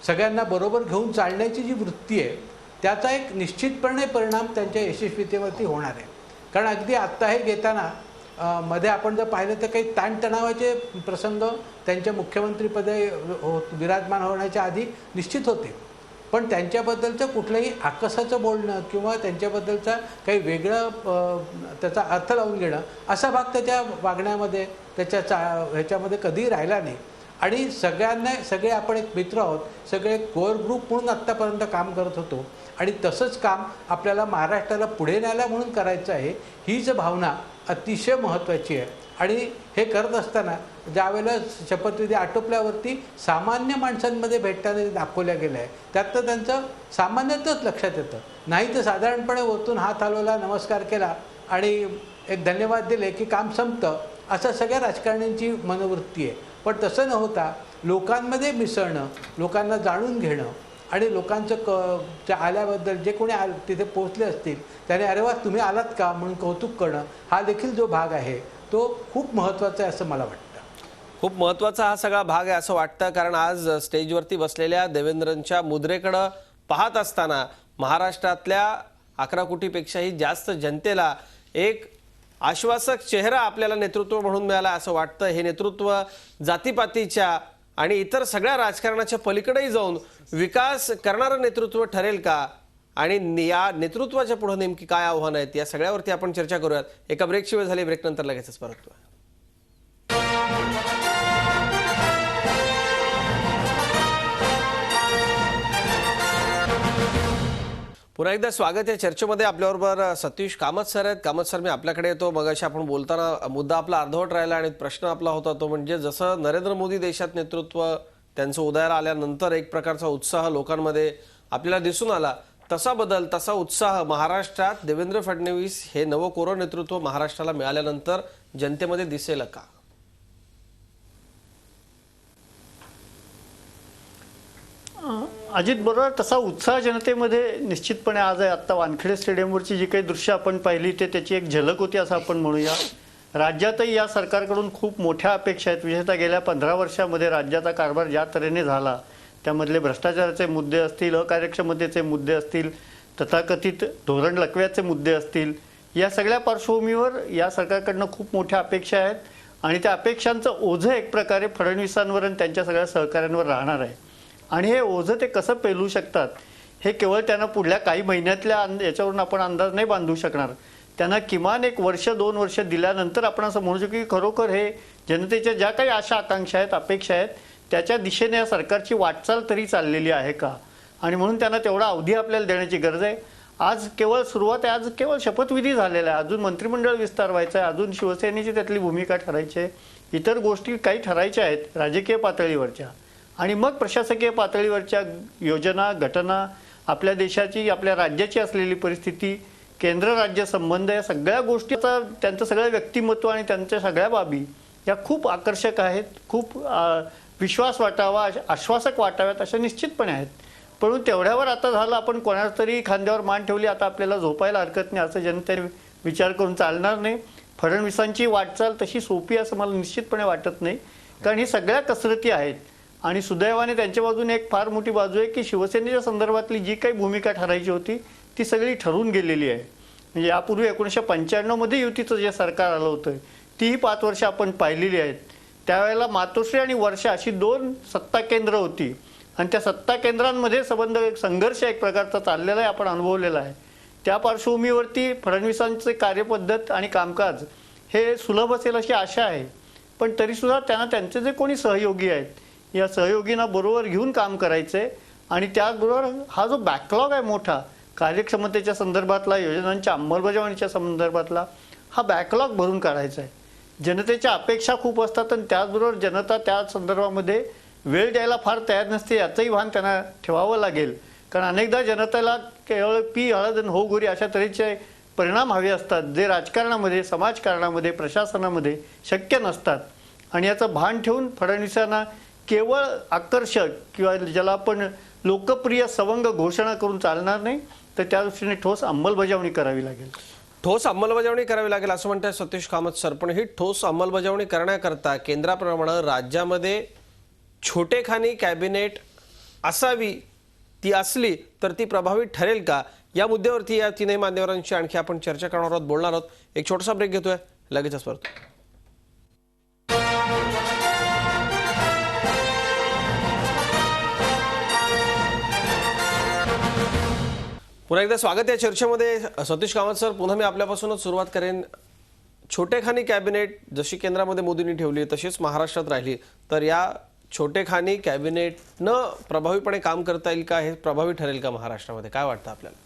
सगळ्यांना बरोबर घेऊन चालण्याची जी वृत्ती आहे, त्याचा एक निश्चितपणे परिणाम त्यांच्या यशस्वीतेवरती होणार आहे. कारण अगदी आत्ता हे घेताना मध्ये आपण जर पाहिलं तर काही ताणतणावाचे प्रसंग त्यांच्या मुख्यमंत्रीपदी विराजमान होण्याच्या आधी निश्चित होते. पण त्यांच्याबद्दलचं कुठलंही आकसाचं बोलणं किंवा त्यांच्याबद्दलचा काही वेगळं त्याचा अर्थ लावून घेणं असा भाग त्याच्या वागण्यामध्ये, त्याच्या ह्याच्यामध्ये कधीही राहिला नाही. आणि सगळे आपण एक मित्र आहोत, सगळे कोर ग्रुप म्हणून आत्तापर्यंत काम करत होतो आणि तसंच काम आपल्याला महाराष्ट्राला पुढे न्यायला म्हणून करायचं आहे. हीच भावना अतिशय महत्त्वाची आहे. आणि हे करत असताना ज्यावेळेला शपथविधी आटोपल्यावरती सामान्य माणसांमध्ये भेटताना दाखवल्या गेलं आहे, त्यातनं त्यांचं सामान्यतच लक्षात येतं. नाही तर साधारणपणे वरतून हात हलवला, नमस्कार केला आणि एक धन्यवाद दिले की काम संपतं, असं सगळ्या राजकारण्यांची मनोवृत्ती आहे. पण तसं न होता लोकांमध्ये मिसळणं, लोकांना जाणून घेणं आणि लोकांचं आल्याबद्दल जे कोणी तिथे पोहोचले असतील त्याने अरे वा तुम्ही आलात का म्हणून कौतुक करणं, हा देखील जो भाग आहे तो खूप महत्त्वाचा आहे असं मला वाटतं. खूप महत्त्वाचा हा सगळा भाग आहे असं वाटतं. कारण आज स्टेजवरती बसलेल्या देवेंद्रांच्या मुद्रेकडं पाहत असताना महाराष्ट्रातल्या 11 कोटीपेक्षाही जास्त जनतेला एक आश्वासक चेहरा आपल्याला नेतृत्व म्हणून मिळाला असं वाटतं. हे नेतृत्व जातीपातीच्या आणि इतर सगळ्या राजकारणाच्या पलीकडेही जाऊन विकास करणारं नेतृत्व ठरेल का, आणि या नेतृत्वाच्या पुढे नेमकी काय आव्हानं आहेत, या सगळ्यावरती आपण चर्चा करूयात. एका ब्रेकची वेळ झाली, ब्रेक नंतर लगेचच परतूया. पुन्हा एकदा स्वागत आहे चर्चेमध्ये. आपल्याबरोबर सतीश कामत सर आहेत. कामत सर, मी आपल्याकडे येतो. मगाशी आपण बोलताना मुद्दा आपला अर्धवट राहिला आणि प्रश्न आपला होता तो म्हणजे जसं नरेंद्र मोदी देशात नेतृत्व त्यांचं उदयाला आल्यानंतर एक प्रकारचा उत्साह लोकांमध्ये आपल्याला दिसून आला, तसा बदल, तसा उत्साह महाराष्ट्रात देवेंद्र फडणवीस हे नवं कोरं नेतृत्व महाराष्ट्राला मिळाल्यानंतर जनतेमध्ये दिसेल का? अजित बरोबर तसा उत्साह जनतेमध्ये निश्चितपणे आज आहे. आत्ता वानखेडे स्टेडियमवरची जी काही दृश्य आपण पाहिली ते त्याची एक झलक होती असं आपण म्हणूया. राज्यातही या सरकारकडून खूप मोठ्या अपेक्षा आहेत. विशेषतः गेल्या 15 वर्षामध्ये राज्याचा कारभार ज्या तऱ्हेने झाला त्यामधले भ्रष्टाचाराचे मुद्दे असतील, अकार्यक्षमतेचे मुद्दे असतील, तथाकथित धोरण लकव्याचे मुद्दे असतील, या सगळ्या पार्श्वभूमीवर या सरकारकडनं खूप मोठ्या अपेक्षा आहेत आणि त्या अपेक्षांचं ओझं एक प्रकारे फडणवीसांवर आणि त्यांच्या सगळ्या सहकाऱ्यांवर राहणार आहे. आणि हे ओझं ते कसं पेलू शकतात हे केवळ त्यांना पुढल्या काही महिन्यातल्या याच्यावरून आपण अंदाज नाही बांधू शकणार. त्यांना किमान 1 वर्ष 2 वर्ष दिल्यानंतर आपण असं म्हणू शकू की खरोखर हे जनतेच्या ज्या काही आशा आकांक्षा आहेत, अपेक्षा आहेत, त्याच्या दिशेने या सरकारची वाटचाल तरी चाललेली आहे का, आणि म्हणून त्यांना तेवढा अवधी आपल्याला देण्याची गरज आहे. आज केवळ सुरुवात आहे, आज केवळ शपथविधी झालेला आहे, अजून मंत्रिमंडळ विस्तार व्हायचा आहे, अजून शिवसेनेची त्यातली भूमिका ठरायची आहे, इतर गोष्टी काही ठरायच्या आहेत राजकीय पातळीवरच्या, आणि मग प्रशासकीय पातळीवरच्या योजना, घटना, आपल्या देशाची, आपल्या राज्याची असलेली परिस्थिती, केंद्र राज्य संबंध, या सगळ्या गोष्टीचा त्यांचं सगळं व्यक्तिमत्व आणि त्यांच्या सगळ्या बाबी या खूप आकर्षक आहेत, खूप विश्वास वाटावा, आश्वासक वाटाव्यात अशा निश्चितपणे आहेत. पण तेवढ्यावर आता झालं, आपण कोणाला तरी खांद्यावर मान ठेवली, आता आपल्याला झोपायला हरकत नाही असं जनतेने विचार करून चालणार नाही. फडणवीसांची वाटचाल तशी सोपी असं मला निश्चितपणे वाटत नाही, कारण ही सगळ्या कसरती आहेत. आणि सुदैवाने त्यांच्या बाजूने एक फार मोठी बाजू आहे की शिवसेनेच्या संदर्भातली जी काही भूमिका ठरायची होती ती सगळी ठरून गेलेली आहे. म्हणजे यापूर्वी 1995 मध्ये युतीचं जे सरकार आलं होतं तीही 5 वर्ष आपण पाहिलेली आहेत. त्यावेळेला मातोश्री आणि वर्षा अशी 2 सत्ता केंद्र होती आणि त्या सत्ता केंद्रांमध्ये संघर्ष एक प्रकारचा चाललेला आहे, आपण अनुभवलेला आहे. त्या पार्श्वभूमीवरती फडणवीसांचे कार्यपद्धत आणि कामकाज हे सुलभ असेल अशी आशा आहे. पण तरीसुद्धा त्यांना त्यांचे जे कोणी सहयोगी आहेत या सहयोगींना बरोबर घेऊन काम करायचं आहे. आणि त्याचबरोबर हा जो बॅकलॉग आहे मोठा कार्यक्षमतेच्या संदर्भातला, योजनांच्या अंमलबजावणीच्या संदर्भातला, हा बॅकलॉग भरून काढायचा आहे. जनतेच्या अपेक्षा खूप असतात आणि त्याचबरोबर जनता त्या संदर्भामध्ये वेळ द्यायला फार तयार नसते, याचंही भान त्यांना ठेवावं लागेल. कारण अनेकदा जनतेला केवळ पी हळद आणि हो गोरी अशा तऱ्हेचे परिणाम हवे असतात जे राजकारणामध्ये, समाजकारणामध्ये, प्रशासनामध्ये शक्य नसतात. आणि याचं भान ठेवून फडणवीसांना केवळ आकर्षक किंवा ज्याला आपण लोकप्रिय सवंग घोषणा करून चालणार नाही, तर त्या दृष्टीने ठोस अंमलबजावणी करावी लागेल. ठोस अंमलबजावणी करावी लागेल असं म्हणतात सतीश कामत सर. पण ही ठोस अंमलबजावणी करण्याकरता केंद्राप्रमाणे राज्यामध्ये छोटेखानी कॅबिनेट असावी, ती असली तर ती प्रभावी ठरेल का, या मुद्द्यावरती या तीनही मान्यवरांची आणखी आपण चर्चा करणार आहोत, बोलणार आहोत. एक छोटासा ब्रेक घेतोय, लगेचच परत. पुन्हा एकदा स्वागत या चर्चेमध्ये. सतीश कामत सर, पुन्हा मी आपल्यापासूनच सुरुवात करेन. छोटेखानी कॅबिनेट जशी केंद्रामध्ये मोदींनी ठेवली तशीच महाराष्ट्रात राहिली तर या छोटेखानी कॅबिनेटनं प्रभावीपणे काम करता येईल का, हे प्रभावी ठरेल का महाराष्ट्रामध्ये, काय वाटतं आपल्याला?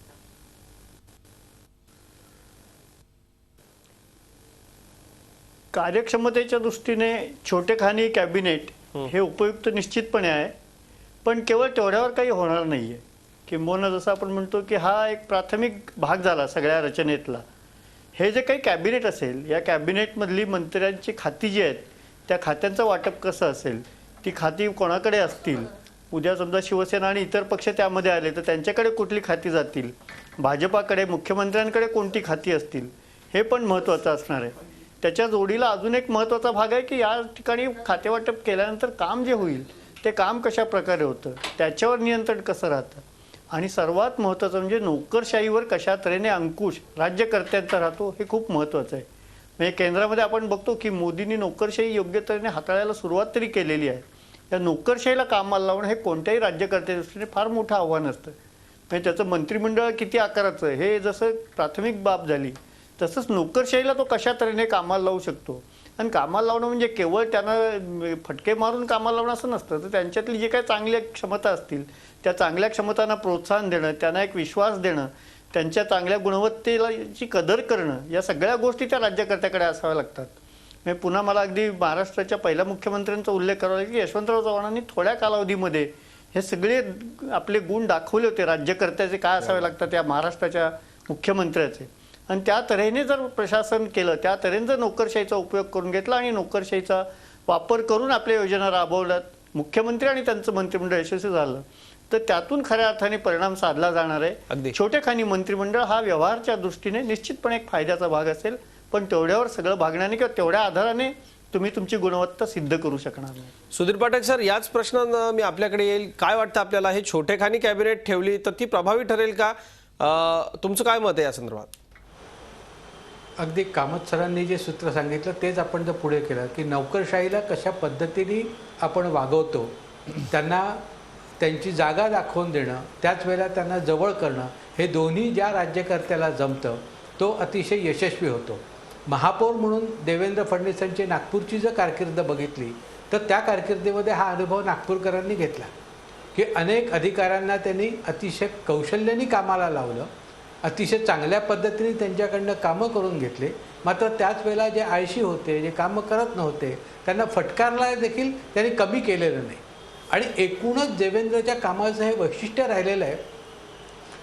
कार्यक्षमतेच्या दृष्टीने छोटेखानी कॅबिनेट हे उपयुक्त निश्चितपणे आहे, पण केवळ तेवढ्यावर काही होणार नाहीये. किंबहुना जसं आपण म्हणतो की हा एक प्राथमिक भाग झाला सगळ्या रचनेतला. हे जे काही कॅबिनेट असेल, या कॅबिनेटमधली मंत्र्यांची खाती जी आहेत त्या खात्यांचं वाटप कसं असेल, ती खाती कोणाकडे असतील, उद्या समजा शिवसेना आणि इतर पक्ष त्यामध्ये आले तर त्यांच्याकडे कुठली खाती जातील, भाजपाकडे, मुख्यमंत्र्यांकडे कोणती खाती असतील, हे पण महत्त्वाचं असणार आहे. त्याच्या जोडीला अजून एक महत्त्वाचा भाग आहे की या ठिकाणी खातेवाटप केल्यानंतर काम जे होईल ते काम कशा प्रकारे होतं, त्याच्यावर नियंत्रण कसं राहतं, आणि सर्वात महत्त्वाचं म्हणजे नोकरशाहीवर कशा तऱ्हेने अंकुश राज्यकर्त्यांचा राहतो, हे खूप महत्त्वाचं आहे. म्हणजे केंद्रामध्ये आपण बघतो की मोदींनी नोकरशाही योग्य तऱ्हेने हाताळायला सुरुवात तरी केलेली आहे. या नोकरशाहीला कामाला लावणं हे कोणत्याही राज्यकर्त्याच्या दृष्टीने फार मोठं आव्हान असतं. म्हणजे त्याचं मंत्रिमंडळ किती आकाराचं हे जसं प्राथमिक बाब झाली, तसंच नोकरशाहीला तो कशा तऱ्हेने कामाला लावू शकतो. आणि कामाला लावणं म्हणजे केवळ त्यांना फटके मारून कामाला लावणं असं नसतं, तर त्यांच्यातली जे काही चांगल्या क्षमता असतील त्या चांगल्या क्षमतांना प्रोत्साहन देणं, त्यांना एक विश्वास देणं, त्यांच्या चांगल्या गुणवत्तेची कदर करणं, या सगळ्या गोष्टी त्या राज्यकर्त्याकडे असाव्या लागतात. म्हणजे पुन्हा मला अगदी महाराष्ट्राच्या पहिल्या मुख्यमंत्र्यांचा उल्लेख करावा लागेल की यशवंतराव चव्हाणांनी थोड्या कालावधीमध्ये हे सगळे आपले गुण दाखवले होते, राज्यकर्त्याचे काय असावे लागतात त्या महाराष्ट्राच्या मुख्यमंत्र्याचे. आणि त्या तऱ्हेने जर प्रशासन केलं, त्या तऱ्हेने जर नोकरशाहीचा उपयोग करून घेतला आणि नोकरशाहीचा वापर करून आपल्या योजना राबवल्यात, मुख्यमंत्री आणि त्यांचं मंत्रिमंडळ यशस्वी झालं, तर त्यातून खऱ्या अर्थाने परिणाम साधला जाणार अगदी. आहे. छोटेखानी मंत्रिमंडळ हा व्यवहारच्या दृष्टीने निश्चितपणे एक फायद्याचा भाग असेल, पण तेवढ्यावर सगळं भागण्याने किंवा तेवढ्या आधाराने तुम्ही तुमची गुणवत्ता सिद्ध करू शकणार नाही. सुधीर पाठक सर, याच प्रश्नानं मी आपल्याकडे येईल. काय वाटतं आपल्याला, हे छोटेखानी कॅबिनेट ठेवली तर ती प्रभावी ठरेल का? तुमचं काय मत आहे या संदर्भात? अगदी कामत सरांनी जे सूत्र सांगितलं तेच आपण जर पुढे केलं की नोकरशाहीला कशा पद्धतीने आपण वागवतो, त्यांना त्यांची जागा दाखवून देणं, त्याच वेळेला त्यांना जवळ करणं, हे दोन्ही ज्या राज्यकर्त्याला जमतं तो अतिशय यशस्वी होतो. महापौर म्हणून देवेंद्र फडणवीसांची नागपूरची जर कारकीर्द बघितली तर त्या कारकिर्दीमध्ये हा अनुभव नागपूरकरांनी घेतला की अनेक अधिकाऱ्यांना त्यांनी अतिशय कौशल्याने कामाला लावलं, अतिशय चांगल्या पद्धतीने त्यांच्याकडनं कामं करून घेतले. मात्र त्याच वेळेला जे आळशी होते, जे कामं करत नव्हते, त्यांना फटकारला देखील त्यांनी कमी केलेलं नाही. आणि एकूणच देवेंद्रच्या कामाचं हे वैशिष्ट्य राहिलेलं आहे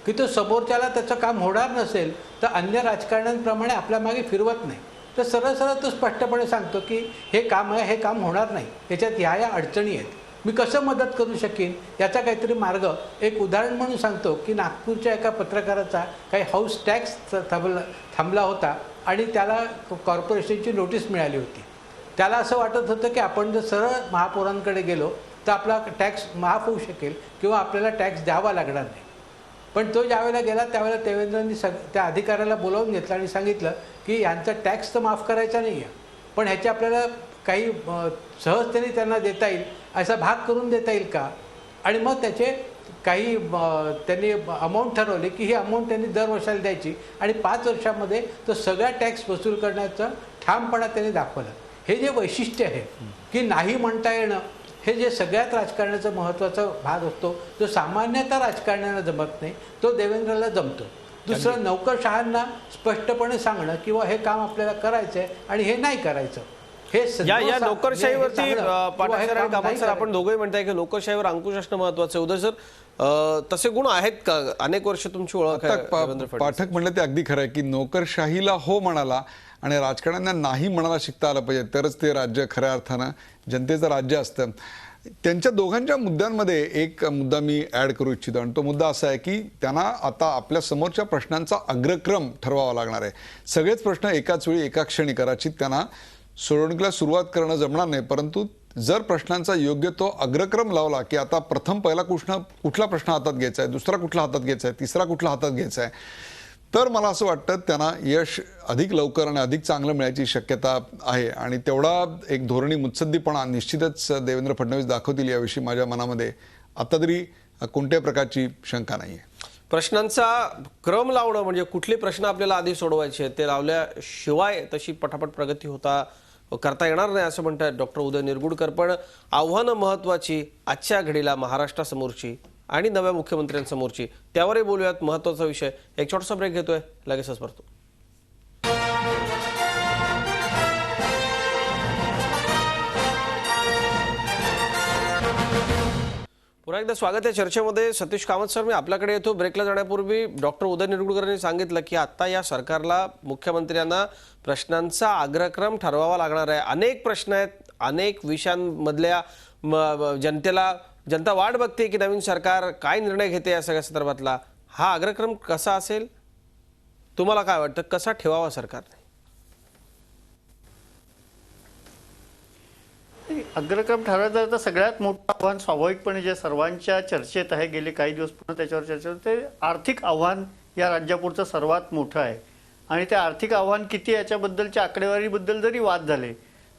की तो समोरच्याला त्याचं काम होणार नसेल तर अन्य राजकारण्यांप्रमाणे आपल्या मागे फिरवत नाही. तर सरळ सरळ तो स्पष्टपणे सांगतो की हे काम आहे, हे काम होणार नाही, याच्यात ह्या अडचणी आहेत, मी कसं मदत करू शकेन याचा काहीतरी मार्ग. एक उदाहरण म्हणून सांगतो की नागपूरच्या एका पत्रकाराचा काही हाऊस टॅक्स थांबला होता आणि त्याला कॉर्पोरेशनची नोटीस मिळाली होती. त्याला असं वाटत होतं की आपण जर सरळ महापौरांकडे गेलो तर आपला टॅक्स माफ होऊ शकेल किंवा आपल्याला टॅक्स द्यावा लागणार नाही. पण तो ज्यावेळेला गेला त्यावेळेला देवेंद्रांनी त्या अधिकाऱ्याला बोलावून घेतलं आणि सांगितलं की यांचा टॅक्स तर माफ करायचा नाही आहे, पण ह्याचे आपल्याला काही सहजतेने त्यांना देता येईल, असा भाग करून देता येईल का? आणि मग त्याचे काही त्यांनी अमाऊंट ठरवली की ही अमाऊंट त्यांनी दर वर्षाला द्यायची आणि 5 वर्षामध्ये तो सगळा टॅक्स वसूल करण्याचा ठामपणा त्यांनी दाखवला. हे जे वैशिष्ट्य आहे की नाही म्हणता येणं, हे जे सगळ्यात राजकारणाचा महत्त्वाचा भाग असतो, जो सामान्यतः राजकारण्यांना जमत नाही, तो देवेंद्रला जमतो. दुसरं, नौकरशहांना स्पष्टपणे सांगणं किंवा हे काम आपल्याला करायचं आहे आणि हे नाही करायचं, हे या नोकरशाहीवरती पाठक सर आणि कामत सर आपण दोघंही म्हणताय की नोकरशाहीवर अंकुश असणं महत्वाचं आहे. उदय सर, तसे गुण आहेत का? अनेक वर्ष तुमची ओळख आहे देवेंद्र फडणवीस. पाठक म्हणलं ते अगदी खरं आहे की नोकरशाहीला हो म्हणाला आणि राजकारण्यांना नाही म्हणायला शिकता आलं पाहिजे, तरच ते राज्य खऱ्या अर्थानं जनतेचं राज्य असतं. त्यांच्या दोघांच्या मुद्द्यांमध्ये एक मुद्दा मी ॲड करू इच्छितो आणि तो मुद्दा असा आहे की त्यांना आता आपल्या समोरच्या प्रश्नांचा अग्रक्रम ठरवावा लागणार आहे. सगळेच प्रश्न एकाच वेळी एका क्षणी कदाचित त्यांना सोडवणुकीला सुरुवात करणं जमणार नाही, परंतु जर प्रश्नांचा योग्य तो अग्रक्रम लावला की आता प्रथम पहिला कुठला प्रश्न हातात घ्यायचा आहे, दुसरा कुठला हातात घ्यायचा आहे, तिसरा कुठला हातात घ्यायचा आहे, तर मला असं वाटतं त्यांना यश अधिक लवकर आणि अधिक चांगलं मिळायची शक्यता आहे. आणि तेवढा एक धोरणी मुत्सद्दीपणा निश्चितच देवेंद्र फडणवीस दाखवतील याविषयी माझ्या मनामध्ये आता तरी कोणत्याही प्रकारची शंका नाही आहे. प्रश्नांचा क्रम लावणं म्हणजे कुठले प्रश्न आपल्याला आधी सोडवायचे ते लावल्याशिवाय तशी पटापट प्रगती करता येणार नाही असं म्हणतात डॉक्टर उदय निरगुडकर. पण आव्हानं महत्त्वाची आजच्या घडीला महाराष्ट्रासमोरची आणि नव्या मुख्यमंत्र्यांसमोरची, त्यावरही बोलूयात. महत्त्वाचा विषय. एक छोटासा ब्रेक घेतोय, लगेचच परतो. पुन्हा एकदा स्वागत आहे चर्चेमध्ये. सतीश कामत सर, मी आपल्याकडे येतो. ब्रेकला जाण्यापूर्वी डॉक्टर उदय निरगुडकरांनी सांगितलं की आता या सरकारला मुख्यमंत्र्यांना प्रश्नांचा अग्रक्रम ठरवावा लागणार आहे. अनेक प्रश्न आहेत, अनेक विषयांमधल्या जनता वाट बघते की नवीन सरकार काय निर्णय घेते या सगळ्या संदर्भातला. हा अग्रक्रम कसा असेल, तुम्हाला काय वाटतं, कसा ठेवावा सरकारने? अग्रक्रम ठरवायचं तर सगळ्यात मोठं आव्हान स्वाभाविकपणे जे सर्वांच्या चर्चेत आहे, गेले काही दिवस पूर्ण त्याच्यावर चर्चा होते, ते आर्थिक आव्हान या राज्यापुरतं सर्वात मोठं आहे. आणि ते आर्थिक आव्हान किती याच्याबद्दलच्या आकडेवारीबद्दल जरी वाद झाले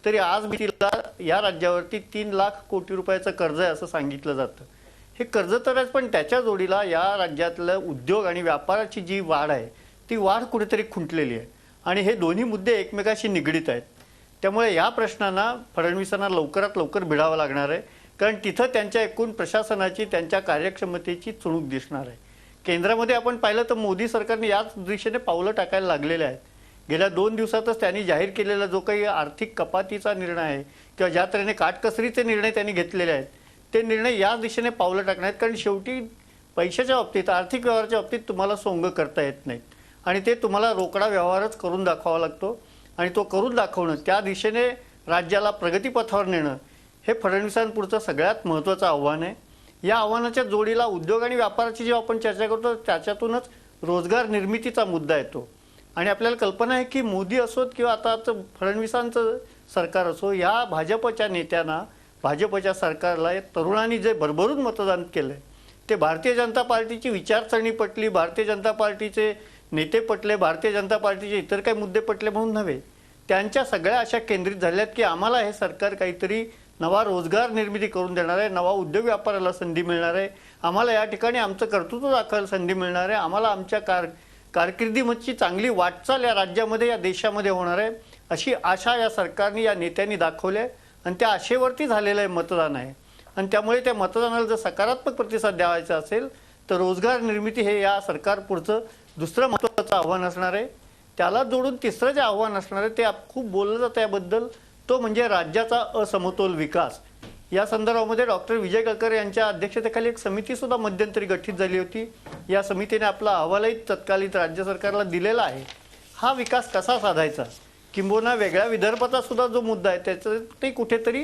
तरी आज तिला या राज्यावरती 3 लाख कोटी रुपयाचं कर्ज आहे असं सांगितलं जातं. हे कर्ज तर आहे, पण त्याच्या जोडीला या राज्यातलं उद्योग आणि व्यापाराची जी वाढ आहे ती वाढ कुठेतरी खुंटलेली आहे आणि हे दोन्ही मुद्दे एकमेकाशी निगडीत आहेत. त्यामुळे या प्रश्नांना फडणवीसांना लवकरात लवकर भिडावं लागणार आहे, कारण तिथं त्यांच्या एकूण प्रशासनाची, त्यांच्या कार्यक्षमतेची चुणूक दिसणार आहे. केंद्रामध्ये आपण पाहिलं तर मोदी सरकारने याच दिशेने पावलं टाकायला लागलेले आहेत. गेल्या 2 दिवसातच त्यांनी जाहीर केलेला जो काही आर्थिक कपातीचा निर्णय आहे किंवा ज्या तऱ्हेने काटकसरीचे निर्णय त्यांनी घेतलेले आहेत ते निर्णय या दिशेने पावलं टाकणार आहेत. कारण शेवटी पैशाच्या बाबतीत, आर्थिक व्यवहाराच्या बाबतीत तुम्हाला सोंग करता येत नाहीत आणि ते तुम्हाला रोकडा व्यवहारच करून दाखवावा लागतो आणि तो करून दाखवणं, त्या दिशेने राज्याला प्रगतीपथावर नेणं हे फडणवीसांपुढचं सगळ्यात महत्त्वाचं आव्हान आहे. या आव्हानाच्या जोडीला उद्योग आणि व्यापाराची जेव्हा आपण चर्चा करतो त्याच्यातूनच रोजगार निर्मितीचा मुद्दा येतो. आणि आपल्याला कल्पना आहे की मोदी असोत किंवा आता फडणवीसांचं सरकार असो, या भाजपच्या नेत्यांना, भाजपच्या सरकारला या तरुणांनी जे भरभरून मतदान केलंय ते भारतीय जनता पार्टीची विचारसरणी पटली, भारतीय जनता पार्टीचे नेते पटले, भारतीय जनता पार्टीचे इतर काही मुद्दे पटले म्हणून नव्हे, त्यांच्या सगळ्या अशा केंद्रित झाल्यात की आम्हाला हे सरकार काहीतरी नवा रोजगार निर्मिती करून देणार आहे, नवा उद्योग व्यापाराला संधी मिळणार आहे, आम्हाला या ठिकाणी आमचं कर्तृत्व दाखवायला संधी मिळणार आहे, आम्हाला आमच्या कारकिर्दीची चांगली वाटचाल या राज्यामध्ये, या देशामध्ये होणार आहे, अशी आशा या सरकारने, या नेत्यांनी दाखवली आहे. आणि त्या आशेवरती झालेलं आहे मतदान आहे. आणि त्यामुळे त्या मतदानाला जर सकारात्मक प्रतिसाद द्यावायचा असेल तर रोजगार निर्मिती हे या सरकार पुढचं दुसरं महत्त्वाचं आव्हान असणार आहे. त्याला जोडून तिसरं जे आव्हान असणार आहे ते खूप बोललं जातं याबद्दल, तो म्हणजे राज्याचा असमतोल विकास. या संदर्भामध्ये डॉक्टर विजय केळकर यांच्या अध्यक्षतेखाली एक समितीसुद्धा मध्यंतरी गठीत झाली होती. या समितीने आपला अहवालही तत्कालीन राज्य सरकारला दिलेला आहे. हा विकास कसा साधायचा, किंबहुना वेगळ्या विदर्भाचा सुद्धा जो मुद्दा आहे त्याचं ते कुठेतरी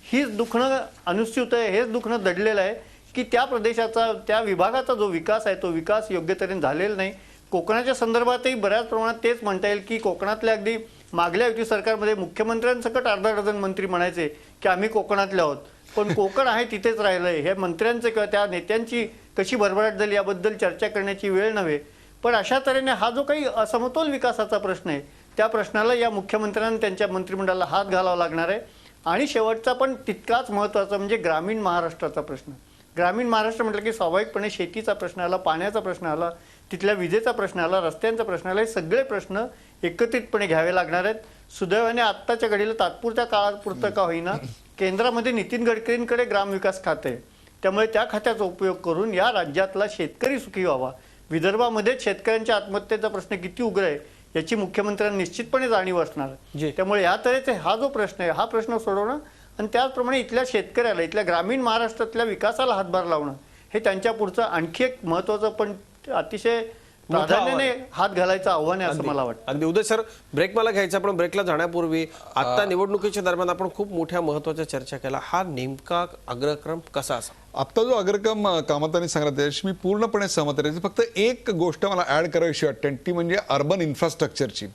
हीच दुखणं अनुस्यूत आहे, हेच दुखणं दडलेलं आहे की त्या प्रदेशाचा, त्या विभागाचा जो विकास आहे तो विकास योग्य तऱ्हेने झालेला नाही. कोकणाच्या संदर्भातही बऱ्याच प्रमाणात तेच म्हणता येईल की कोकणातल्या अगदी मागल्या युती सरकारमध्ये मुख्यमंत्र्यांसकट अर्धा डझन मंत्री म्हणायचे की आम्ही कोकणातले आहोत, पण कोकण आहे तिथेच राहिलं आहे. हे मंत्र्यांचं किंवा त्या नेत्यांची कशी भरभराट झाली याबद्दल चर्चा करण्याची वेळ नव्हे. पण अशा तऱ्हेने हा जो काही असमतोल विकासाचा प्रश्न आहे त्या प्रश्नाला या मुख्यमंत्र्यांना त्यांच्या मंत्रिमंडळाला हात घालावा लागणार आहे. आणि शेवटचा पण तितकाच महत्त्वाचा म्हणजे ग्रामीण महाराष्ट्राचा प्रश्न. ग्रामीण महाराष्ट्र म्हटलं की स्वाभाविकपणे शेतीचा प्रश्न आला, पाण्याचा प्रश्न आला, तिथल्या विजेचा प्रश्न आला, रस्त्यांचा प्रश्न आला. हे सगळे प्रश्न एकत्रितपणे घ्यावे लागणार आहेत. सुदैवाने आत्ताच्या घडीला तात्पुरत्या काळापुरतं का होईना केंद्रामध्ये नितीन गडकरींकडे ग्रामविकास खाते आहे, त्यामुळे त्या खात्याचा उपयोग करून या राज्यातला शेतकरी सुखी व्हावा. विदर्भामध्ये शेतकऱ्यांच्या आत्महत्येचा प्रश्न किती उग्र आहे याची मुख्यमंत्र्यांना निश्चितपणे जाणीव असणार. त्यामुळे या तऱ्हेचे हा जो प्रश्न आहे हा प्रश्न सोडवणं आणि त्याचप्रमाणे इथल्या शेतकऱ्याला, इथल्या ग्रामीण महाराष्ट्रातल्या विकासाला हातभार लावणं हे त्यांच्या पुढचं आणखी एक महत्त्वाचं पण अतिशय प्राधान्याने हात घालायचं आव्हान आहे असं मला वाटतं. अगदी उदय सर, ब्रेक मला घ्यायचा, पण ब्रेकला जाण्यापूर्वी आता निवडणुकीच्या दरम्यान आपण खूप मोठ्या महत्त्वाच्या चर्चा केला. हा नेमका अग्रक्रम कसा असा? आत्ता जो अग्रक्रम कामतांनी सांगितला त्याच्याशी मी पूर्णपणे सहमत आहे. फक्त एक गोष्ट मला ॲड करावीशी वाटते ती म्हणजे अर्बन इन्फ्रास्ट्रक्चरची.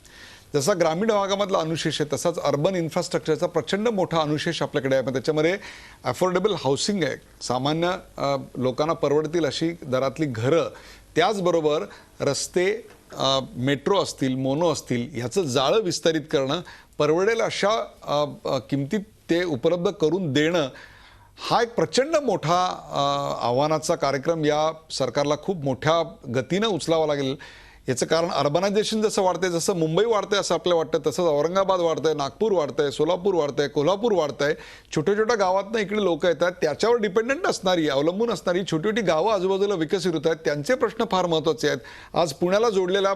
जसा ग्रामीण भागामधला अनुशेष आहे तसाच अर्बन इन्फ्रास्ट्रक्चरचा प्रचंड मोठा अनुशेष आपल्याकडे आहे. पण त्याच्यामध्ये अफोर्डेबल हाऊसिंग आहे, सामान्य लोकांना परवडतील अशी दरातली घरं, त्याचबरोबर रस्ते, मेट्रो असतील, मोनो असतील, ह्याचं जाळं विस्तारित करणं, परवडेल अशा किमतीत ते उपलब्ध करून देणं, हा एक प्रचंड मोठा आव्हानाचा कार्यक्रम या सरकारला खूप मोठ्या गतीनं उचलावा लागेल. याचं कारण अर्बनायझेशन जसं वाढतंय, जसं मुंबई वाढतंय असं आपल्याला वाटतं, तसंच औरंगाबाद वाढतंय, नागपूर वाढतंय, सोलापूर वाढतंय, कोल्हापूर वाढतंय. छोट्या छोट्या गावातनं इकडे लोक येतात, त्याच्यावर डिपेंडंट असणारी, अवलंबून असणारी छोटी छोटी गावं आजूबाजूला विकसित होत आहेत. त्यांचे प्रश्न फार महत्त्वाचे आहेत. आज पुण्याला जोडलेल्या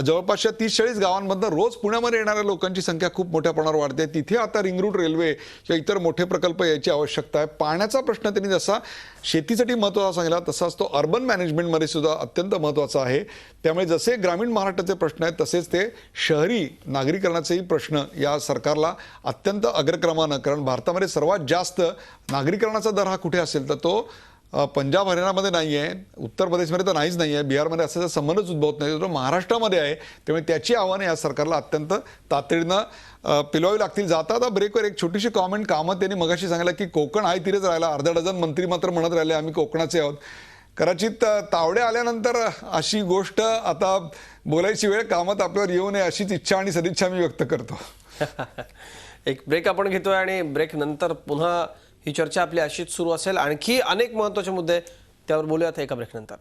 जवळपासच्या 30-40 गावांमधनं रोज पुण्यामध्ये येणाऱ्या लोकांची संख्या खूप मोठ्या प्रमाणावर वाढते. तिथे आता रिंग रूट रेल्वे किंवा इतर मोठे प्रकल्प यायची आवश्यकता आहे. पाण्याचा प्रश्न त्यांनी जसा शेतीसाठी महत्त्वाचा सांगितला तसाच तो अर्बन मॅनेजमेंटमध्ये सुद्धा अत्यंत महत्त्वाचा आहे. त्यामुळे जसे ग्रामीण महाराष्ट्राचे प्रश्न आहेत तसेच ते शहरी नागरीकरणाचेही प्रश्न या सरकारला अत्यंत अग्रक्रमानं, कारण भारतामध्ये सर्वात जास्त नागरीकरणाचा दर हा कुठे असेल तर तो पंजाब हरियाणामध्ये नाही आहे, उत्तर प्रदेशमध्ये तर नाहीच नाही आहे, बिहारमध्ये असाचा संबंधच उद्भवत नाही, तो महाराष्ट्रामध्ये आहे. त्यामुळे त्याची आव्हाने या सरकारला अत्यंत तातडीनं पिलवावी लागतील. जाता आता ब्रेकवर एक छोटीशी कॉमेंट कामत त्यांनी मगाशी सांगितलं की कोकण आहे तिथेच राहिला, अर्धा डझन मंत्री मात्र म्हणत राहिले आम्ही कोकणाचे आहोत. कदाचित तावडे आल्यानंतर अशी गोष्ट आता बोलायची वेळ कामत आपल्यावर येऊ नये अशीच इच्छा आणि सदिच्छा मी व्यक्त करतो. एक ब्रेक आपण घेतोय आणि ब्रेक नंतर पुन्हा ही चर्चा आपली अशीच सुरू असेल. आणखी अनेक महत्त्वाचे मुद्दे त्यावर बोलूयात एका ब्रेक नंतर.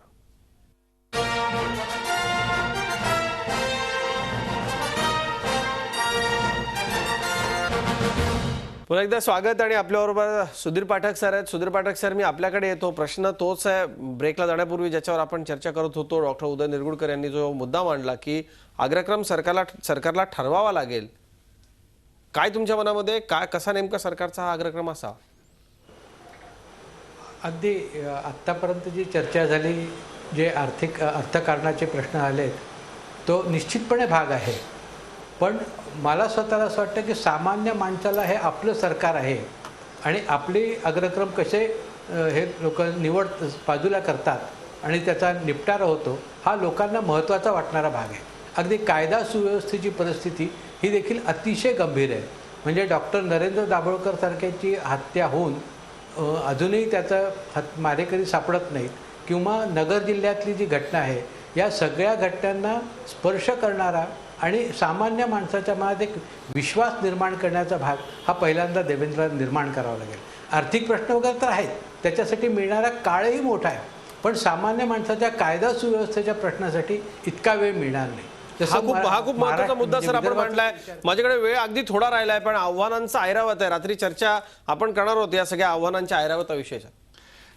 पुन्हा एकदा स्वागत आणि आपल्याबरोबर सुधीर पाठक सर आहेत. सुधीर पाठक सर, मी आपल्याकडे येतो. प्रश्न तोच आहे ब्रेकला जाण्यापूर्वी ज्याच्यावर आपण चर्चा करत होतो. डॉक्टर उदय निरगुडकर यांनी जो मुद्दा मांडला की अग्रक्रम सरकारला ठरवावा लागेल, काय तुमच्या मनामध्ये, काय कसा नेमका सरकारचा हा अग्रक्रम असावा? अगदी आत्तापर्यंत जी चर्चा झाली, जे अर्थकारणाचे प्रश्न आलेत, तो निश्चितपणे भाग आहे. पण मला स्वतःला असं वाटतं की सामान्य माणसाला हे आपलं सरकार आहे आणि आपले अग्रक्रम कसे हे लोक निवड बाजूला करतात आणि त्याचा निपटारा होतो, हा लोकांना महत्त्वाचा वाटणारा भाग आहे. अगदी कायदा सुव्यवस्थेची परिस्थिती ही देखील अतिशय गंभीर आहे. म्हणजे डॉक्टर नरेंद्र दाभोळकर सारख्याची हत्या होऊन अजूनही त्याचा मारेकरी सापडत नाहीत, किंवा नगर जिल्ह्यातली जी घटना आहे, या सगळ्या घटनांना स्पर्श करणारा आणि सामान्य माणसाच्या मनात एक विश्वास निर्माण करण्याचा भाग हा पहिल्यांदा देवेंद्रला निर्माण करावा लागेल. आर्थिक प्रश्न वगैरे तर आहेत, त्याच्यासाठी मिळणारा काळही मोठा आहे, पण सामान्य माणसाच्या कायदा सुव्यवस्थेच्या प्रश्नासाठी इतका वेळ मिळणार नाही. हा खूप महत्त्वाचा मुद्दा सर आपण मांडलाय. माझ्याकडे वेळ अगदी थोडा राहिलाय, पण आव्हानांचा ऐरावत आहे. रात्री चर्चा आपण करणार आहोत या सगळ्या आव्हानांच्या ऐरावताविषयी.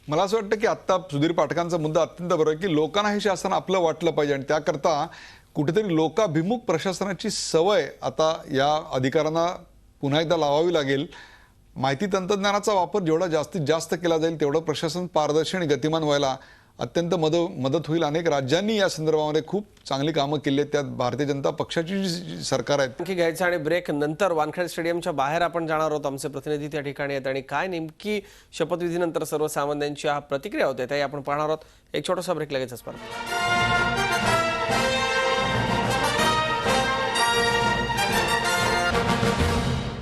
मला असं वाटतं की आता सुधीर पाठकांचा मुद्दा अत्यंत बरोबर आहे की लोकांना हे शासन आपलं वाटलं पाहिजे, आणि त्याकरता कुठेतरी लोकाभिमुख प्रशासनाची सवय आता या अधिकाऱ्यांना पुन्हा एकदा लावावी लागेल. माहिती तंत्रज्ञानाचा वापर जेवढा जास्तीत जास्त केला जाईल तेवढं प्रशासन पारदर्शी आणि गतिमान व्हायला अत्यंत मदत होईल. अनेक राज्यांनी या संदर्भामध्ये खूप चांगली कामं केली आहेत, त्यात भारतीय जनता पक्षाची जी सरकार आहे. आणखी घ्यायचं आणि ब्रेक नंतर वानखेडे स्टेडियमच्या बाहेर आपण जाणार आहोत. आमचे प्रतिनिधी त्या ठिकाणी आहेत आणि काय नेमकी शपथविधीनंतर सर्वसामान्यांची प्रतिक्रिया होते ते आपण पाहणार आहोत. एक छोटासा ब्रेक लगेचच परत.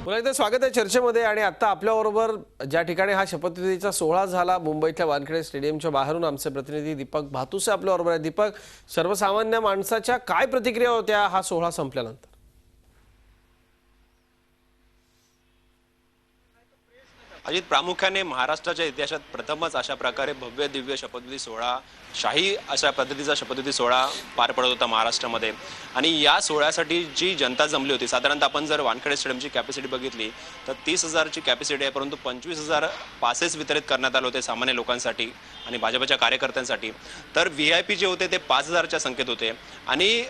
पुन्हा एकदा स्वागत आहे चर्चेमध्ये. आणि आता आपल्याबरोबर ज्या ठिकाणी हा शपथविधीचा सोहळा झाला मुंबईतल्या वानखेडे स्टेडियमच्या बाहेरून आमचे प्रतिनिधी दीपक भातुसे आपल्याबरोबर आहे. दीपक, सर्वसामान्य माणसाच्या काय प्रतिक्रिया होत्या हा सोहळा संपल्यानंतर? अजित, प्रामुख्याने महाराष्ट्राच्या इतिहासात प्रथमच अशा प्रकारे भव्य दिव्य शपथविधी सोहळा, शाही अशा पद्धतीचा शपथविधी सोहळा पार पडत होता महाराष्ट्रामध्ये. आणि या सोहळ्यासाठी जी जनता जमली होती, साधारणतः आपण जर वानखेडे स्टेडियमची कॅपॅसिटी बघितली तर 30,000ची कॅपॅसिटी आहे, परंतु 25,000 पासेस वितरित करण्यात आले होते सामान्य लोकांसाठी आणि भाजपच्या कार्यकर्त्यांसाठी. तर VIP जे होते ते 5,000च्या संख्येत होते. आणि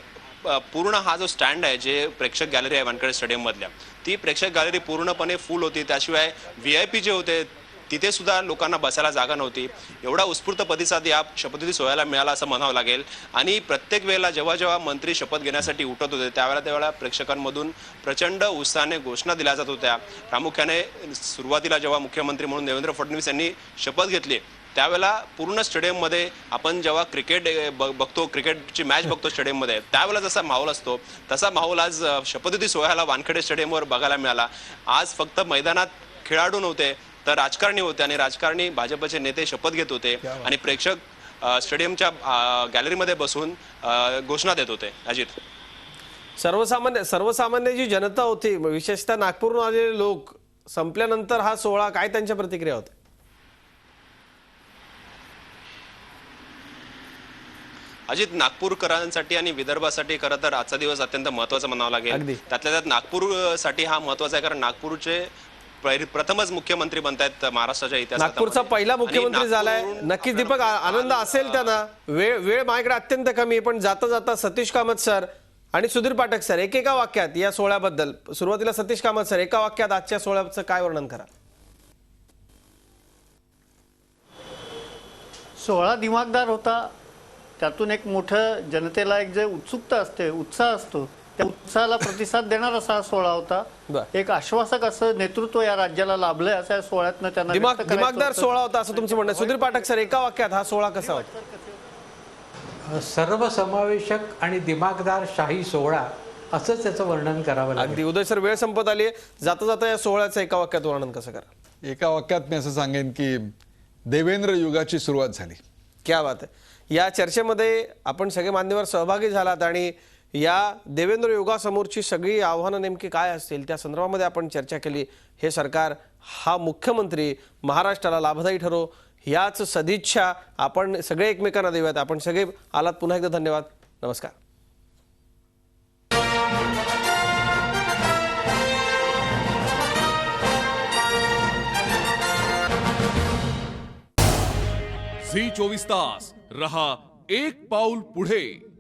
पूर्ण हा जो स्टँड आहे, जे प्रेक्षक गॅलरी आहे वानखेडे स्टेडियम मधल्या, ती प्रेक्षक गॅलरी पूर्णपणे फुल होती. त्याशिवाय VIP जे होते तिथे सुद्धा लोकांना बसायला जागा नव्हती. एवढा उत्स्फूर्त प्रतिसाद या शपथविधी सोहळ्याला मिळाला असं म्हणावं लागेल. आणि प्रत्येक वेळेला जेव्हा मंत्री शपथ घेण्यासाठी उठत होते त्यावेळेला प्रेक्षकांमधून प्रचंड उत्साहाने घोषणा दिल्या जात होत्या. प्रामुख्याने सुरुवातीला जेव्हा मुख्यमंत्री म्हणून देवेंद्र फडणवीस यांनी शपथ घेतली त्यावेळेला पूर्ण स्टेडियममध्ये आपण जेव्हा क्रिकेट बघतो, क्रिकेटची मॅच बघतो स्टेडियममध्ये, त्यावेळेला जसा माहोल असतो तसा माहोल आज शपथविधी सोहळ्याला वानखेडे स्टेडियमवर बघायला मिळाला. आज फक्त मैदानात खेळाडू नव्हते तर राजकारणी होते, आणि राजकारणी भाजपचे नेते शपथ घेत होते आणि प्रेक्षक स्टेडियमच्या गॅलरीमध्ये बसून घोषणा देत होते. अजित, सर्वसामान्य जी जनता होती, विशेषतः नागपूरहून आलेले लोक, संपल्यानंतर हा सोहळा काय त्यांच्या प्रतिक्रिया होत्या? अजित, नागपूरकरांसाठी आणि विदर्भासाठी खरं तर आजचा दिवस अत्यंत महत्त्वाचा म्हणावा लागेल. त्यातल्या त्यात नागपूरसाठी हा महत्त्वाचा आहे, कारण नागपूरचे प्रथमच मुख्यमंत्री बनतायत महाराष्ट्राच्या इतिहासात. नागपूरचा पहिला मुख्यमंत्री झालाय. नक्कीच दीपक, आनंद असेल त्यांना. वेळ माझ्याकडे अत्यंत कमी, पण जाता जाता सतीश कामत सर आणि सुधीर पाठक सर एका वाक्यात या सोहळ्याबद्दल. सुरुवातीला सतीश कामत सर, एका वाक्यात आजच्या सोहळ्याचं काय वर्णन करा? सोहळा दिमागदार होता. त्यातून एक मोठं जनतेला एक जे उत्सुकता असते, उत्साह असतो, त्या उत्साहाला प्रतिसाद देणार असा हा सोहळा होता. एक आश्वासक असं नेतृत्व या राज्याला लाभलंय असं या सोहळ्यातनं त्यांना दिमागदार सोहळा होता असं तुमचं म्हणणं. सुधीर पाठक सर, एका वाक्यात हा सोहळा कसा होता? सर्वसमावेशक आणि दिमागदार शाही सोहळा असंच त्याचं वर्णन करावं लागेल. अगदी. उदय सर, वेळ संपत आली आहे. जाता जाता या सोहळ्याचं एका वाक्यात वर्णन कसं करा? एका वाक्यात मी असं सांगेन की देवेंद्र युगाची सुरुवात झाली. क्या बात आहे. या चर्चेमध्ये आपण सगळे मान्यवर सहभागी झालात आणि या देवेंद्र युगासमोरची सगळी आव्हानं नेमकी काय असतील त्या संदर्भामध्ये आपण चर्चा केली. हे सरकार, हा मुख्यमंत्री महाराष्ट्राला लाभदायी ठरो याच सदिच्छा आपण सगळे एकमेकांना देऊयात. आपण सगळे आलात, पुन्हा एकदा धन्यवाद. नमस्कार. झी 24 तास रहा एक पाऊल पुढे.